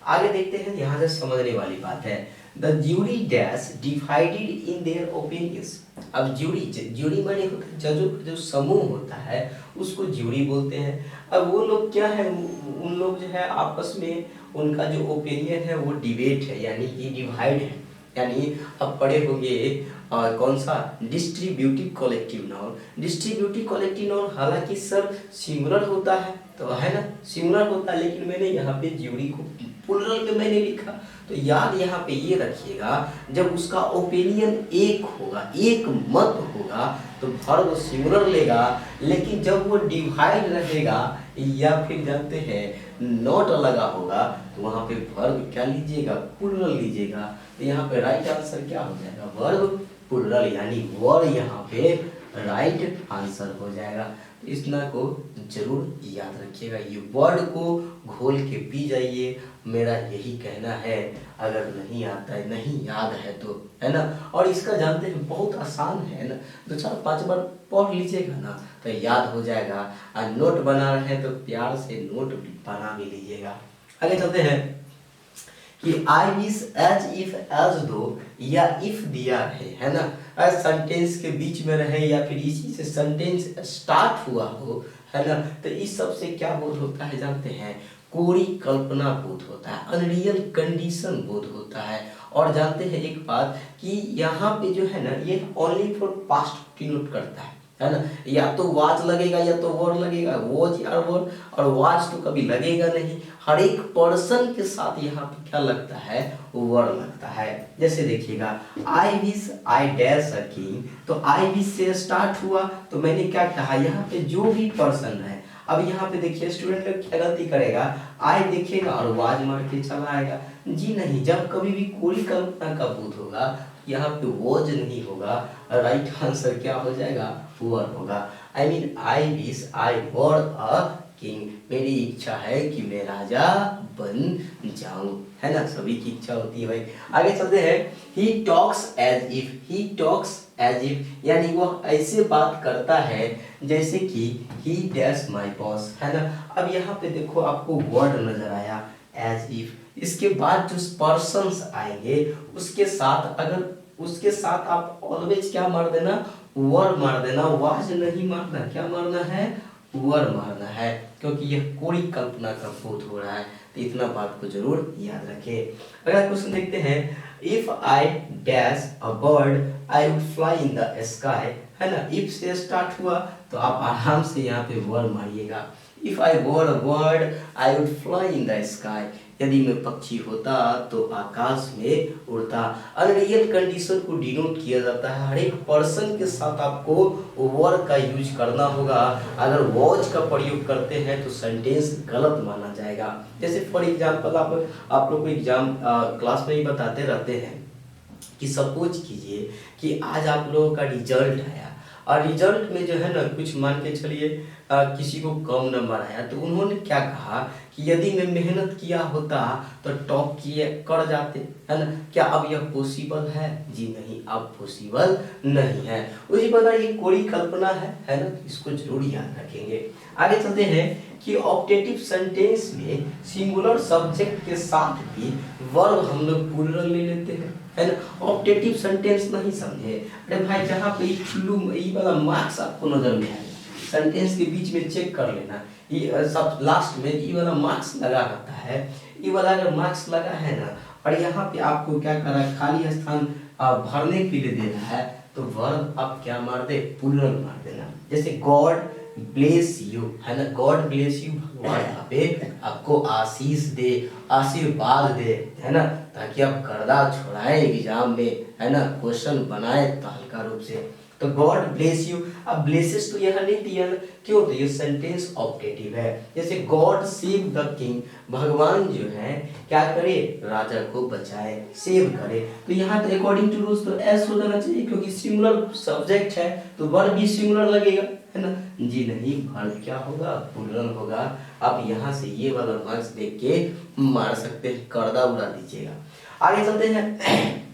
आगे देखते हैं, यहाँ से समझने वाली बात है, the jury dash divided in their opinions. अब ज्यूरी माने जजों का जो समूह होता है, उसको ज्यूरी बोलते हैं। अब वो लोग क्या है, उन लोग जो है आपस में उनका जो ओपिनियन है वो डिबेट है, यानी कि डिवाइड है। यानी अब पढ़े होंगे कौन सा, distributive collective noun. Distributive collective noun हालांकि सर सिंगुलर होता है, तो है ना, सिंगुलर होता है, लेकिन मैंने यहाँ पे ज्यूरी को प्लूरल में मैंने लिखा। तो याद यहाँ पे ये रखिएगा, जब उसका ओपिनियन एक होगा, एक मत होगा, तो वर्ब सिंगुलर लेगा, लेकिन जब वो डिवाइड रहेगा, या फिर जानते हैं नॉट लगा होगा, तो वहाँ पे वर्ब क्या लीजिएगा, प्लूरल लीजिएगा। तो यहाँ पे राइट आंसर क्या हो जाएगा, वर्ब प्लूरल, यानी वर्ड यहाँ पे राइट आंसर हो जाएगा। तो इतना को जरूर याद रखिएगा, ये वर्ड को घोल के पी जाइए, मेरा यही कहना है। अगर नहीं आता है, नहीं याद है तो, है ना। और इसका जानते हैं बहुत आसान है ना, 2-4-5 बार पढ़ लीजिएगा ना तो याद हो जाएगा। और नोट बना रहे हैं तो प्यार से नोट बना भी लीजिएगा। आगे चलते हैं कि I wish, as if, as though या इफ दिया है ना, सेंटेंस के बीच में रहे या फिर इसी से सेंटेंस स्टार्ट हुआ हो, है ना, तो इस सब से क्या बोध होता है जानते हैं, कोरी कल्पना बोध होता है, अनरियल कंडीशन बोध होता है। और जानते हैं एक बात कि यहाँ पे जो है ना, ये ओनली फॉर पास्ट डिनोट करता है ना। या तो वाज लगेगा या तो वर लगेगा, वॉज या वर, और वाज तो कभी लगेगा नहीं। हर एक पर्सन के साथ यहाँ पे क्या लगता है, वर लगता है। जैसे देखिएगा, I wish I dash a king, तो आई विश से स्टार्ट हुआ तो मैंने क्या कहा, यहाँ पे जो भी पर्सन है, अब यहाँ पे देखिए स्टूडेंट लोग क्या गलती करेगा, आई देखेगा और वाज मार के चला आएगा। जी नहीं, जब कभी भी कोई कल्पना का बोध होगा यहाँ पे वॉज नहीं होगा, राइट आंसर क्या हो जाएगा, वर होगा। I mean I wish I were a king, मेरी इच्छा है कि मैं राजा बन जाऊं, है ना, सभी की इच्छा होती है भाई। आगे चलते हैं, he talks as if, he talks as if यानी वह ऐसे बात करता है जैसे कि ही डैश माय बॉस, है ना। अब यहाँ पे देखो आपको वर्ड नजर आया एज इफ, इसके बाद जो पर्सन्स आएंगे उसके साथ, अगर उसके साथ आप ऑलवेज क्या मार देना, वर मार देना, वाज नहीं मारना, क्या मारना है, वर मारना है, क्योंकि यह कोई कल्पना का बोध हो रहा है। तो इतना बात को जरूर याद रखें। अगला क्वेश्चन देखते हैं, if I dash a bird I would fly in the sky, है ना। इफ से स्टार्ट हुआ तो आप आराम से यहाँ पे वर मारिएगा। If I were a bird I would fly in the sky, यदि मैं पक्षी होता तो आकाश में उड़ता। अनरियल कंडीशन को डिनोट किया जाता है, हर एक पर्सन के साथ आपको वर का यूज करना होगा। अगर वॉच का प्रयोग करते हैं तो सेंटेंस गलत माना जाएगा। जैसे फॉर एग्जांपल आप लोग को एग्जाम क्लास में ही बताते रहते हैं कि सपोज कीजिए कि आज आप लोगों का रिजल्ट आया और रिजल्ट में जो है ना, कुछ मान के चलिए किसी को कम नंबर आया, तो उन्होंने क्या कहा कि यदि मैं मेहनत किया होता तो टॉप किए कर जाते, है ना। क्या अब यह पॉसिबल है, जी नहीं, अब पॉसिबल नहीं है। उसी प्रकार ये कोई कल्पना है ना, इसको जरूर याद रखेंगे। आगे चलते हैं कि ऑप्टेटिव सेंटेंस में सिंगुलर सब्जेक्ट के साथ भी वर्ब हम लोग प्लूरल ले लेते हैं, है ना। ऑप्टेटिव सेंटेंस नहीं समझे, अरे भाई जहाँ पे ये वाला मार्क्स आपको नजर में आएगा, सेंटेंस के बीच में चेक कर लेना, ये सब लास्ट में ये वाला मार्क्स लगा रहता है, ये वाला अगर मार्क्स लगा है ना, और यहाँ पे आपको क्या कर रहा है, खाली स्थान भरने के लिए दे रहा है, तो वर्ब आप क्या मार दे, प्लूरल मार देना। जैसे गॉड ब्लेस यू, है ना, गॉड ब्लेस यू, भगवान यहाँ पे आपको आशीष दे, आशीर्वाद दे, है ना, ताकि आप गर्दा छुड़ाएं एग्जाम में, है ना, क्वेश्चन बनाए तो हल्का रूप से। तो गॉड ब्लेस यू, अब ब्लेसेस तो यहाँ नहीं दिया ना, क्यों, तो ये सेंटेंस ऑप्टेटिव है। जैसे गॉड सेव द किंग, भगवान जो है क्या करे, राजा को बचाए, सेव करे, तो यहाँ तो अकॉर्डिंग टू रूल्स तो एस हो जाना चाहिए, क्योंकि सिंगुलर सब्जेक्ट है तो वर्ब भी सिंगुलर लगेगा, है ना। जी नहीं, वर्ब क्या होगा, प्लूरल होगा। आप यहाँ से ये वाला मार्क्स देख के मार सकते हैं, कर्दा उड़ा दीजिएगा। आगे चलते हैं,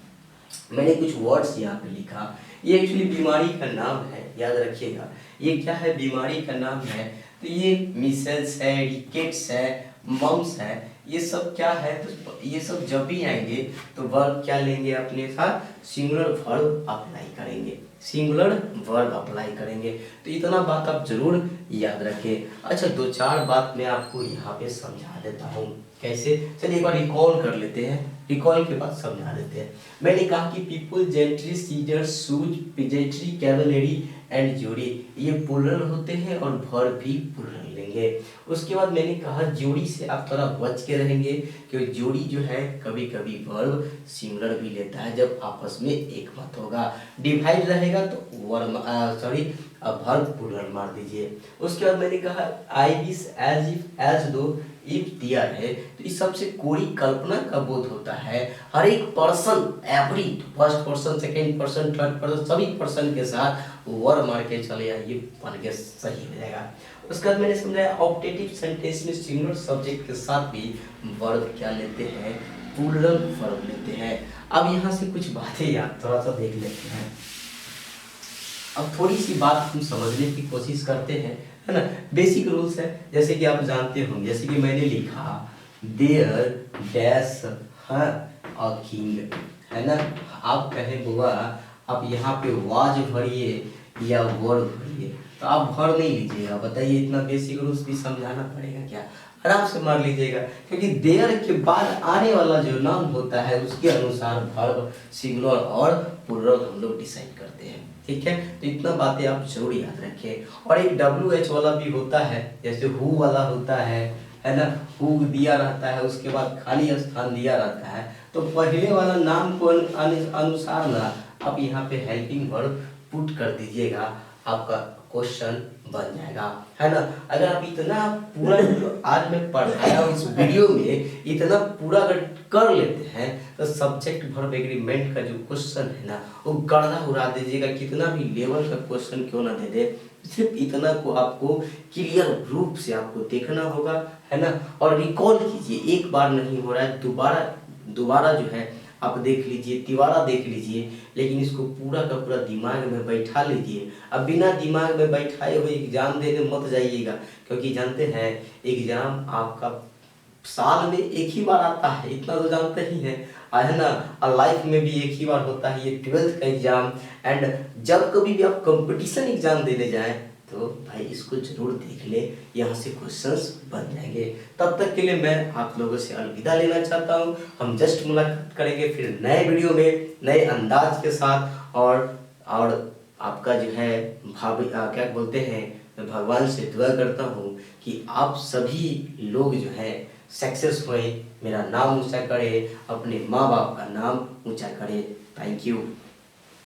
मैंने कुछ वर्ड्स यहाँ पे लिखा, ये एक्चुअली बीमारी का नाम है, याद रखिएगा। ये क्या है, बीमारी का नाम है। तो ये मिसेल्स है, रिकेट्स है, मम्स है, ये सब क्या है, तो ये सब जब भी आएंगे तो वर्ब क्या लेंगे अपने साथ, सिंगुलर वर्ब अप्लाई करेंगे, सिंगुलर वर्ब अप्लाई करेंगे। तो इतना बात आप जरूर याद रखें। अच्छा, 2-4 बात मैं आपको यहाँ पे समझा देता हूँ, कैसे, चलिए एक बार रिकॉल कर लेते हैं, रिकॉल के बाद समझा देते हैं। मैंने कहा कि people, gentry, scissors, shoes, peasantry, cavalry and जोड़ी, ये प्लूरल होते हैं और वर्ब भी प्लूरल लेंगे। उसके बाद मैंने कहा जोड़ी से आप थोड़ा बच के रहेंगे, क्योंकि जोड़ी जो है कभी कभी वर्ब सिंगुलर भी लेता है जब आपस में एक मत होगा। डिवाइड रहेगा तो वर्ब प्लूरल मार दीजिए। उसके बाद मैंने कहा I wish, as if, as though, if दिया है, तो इस सबसे कोई कल्पना का बोध होता है। हर एक person, every, first person, second person, third person, सभी पर्सन के साथ वर मार के चले आइए, बन के सही हो जाएगा। उसके बाद मैंने समझाया ऑप्टेटिव सेंटेंस में सिंगुलर सब्जेक्ट के साथ भी वर्ब क्या लेते हैं, प्लूरल वर्ब लेते हैं। अब यहाँ से कुछ बातें याद थोड़ा सा देख लेते हैं। अब थोड़ी सी बात हम समझने की कोशिश करते हैं, है ना। बेसिक रूल्स है, जैसे कि आप जानते होंगे, जैसे कि मैंने लिखा देयर डैश है अ किंग, है ना। आप कहें बुआ आप यहाँ पे वाज भरिए या वर भरिए, तो आप भर नहीं लीजिएगा। बताइए, इतना बेसिक रूल्स भी समझाना पड़ेगा क्या? आराम से मार लीजिएगा, क्योंकि देयर के बाद आने वाला जो नाम होता है उसके अनुसार वर्ब सिंगुलर और प्लूरल हम लोग डिसाइड करते हैं, ठीक है। तो इतना बातें आप जरूर याद रखें। और एक WH वाला भी होता है, जैसे हु वाला होता है ना। हु दिया रहता है, उसके बाद खाली स्थान दिया रहता है, तो पहले वाला नाम को अनुसार ना आप यहाँ पे हेल्पिंग वर्ब पुट कर दीजिएगा, आपका क्वेश्चन बन जाएगा, है ना। अगर आप इतना पूरा आज मैं पढ़ाया हूँ इस वीडियो में, इतना पूरा अगर कर लेते हैं तो सब्जेक्ट वर्ब एग्रीमेंट का जो क्वेश्चन है ना वो गर्दा उड़ा दीजिएगा। कितना भी लेवल का क्वेश्चन क्यों ना दे दे, सिर्फ इतना को आपको क्लियर रूप से आपको देखना होगा, है ना। और रिकॉल कीजिए, एक बार नहीं हो रहा है, दोबारा जो है आप देख लीजिए, तिबारा देख लीजिए, लेकिन इसको पूरा का पूरा दिमाग में बैठा लीजिए। अब बिना दिमाग में बैठाए हुए एग्जाम देने मत जाइएगा, क्योंकि जानते हैं एग्जाम आपका साल में एक ही बार आता है, इतना तो जानते ही हैं, है ना। और लाइफ में भी एक ही बार होता है ये 12th का एग्जाम। एंड जब कभी भी आप कंपटीशन एग्जाम देने जाएं तो भाई इसको जरूर देख ले, यहाँ से क्वेश्चंस बन जाएंगे। तब तक के लिए मैं आप लोगों से अलविदा लेना चाहता हूँ। हम जस्ट मुलाकात करेंगे फिर नए वीडियो में नए अंदाज के साथ। और आपका जो है क्या बोलते हैं, मैं भगवान से दुआ करता हूँ कि आप सभी लोग जो है सक्सेस हुए, मेरा नाम ऊंचा करे, अपने माँ बाप का नाम ऊंचा करे। Thank you.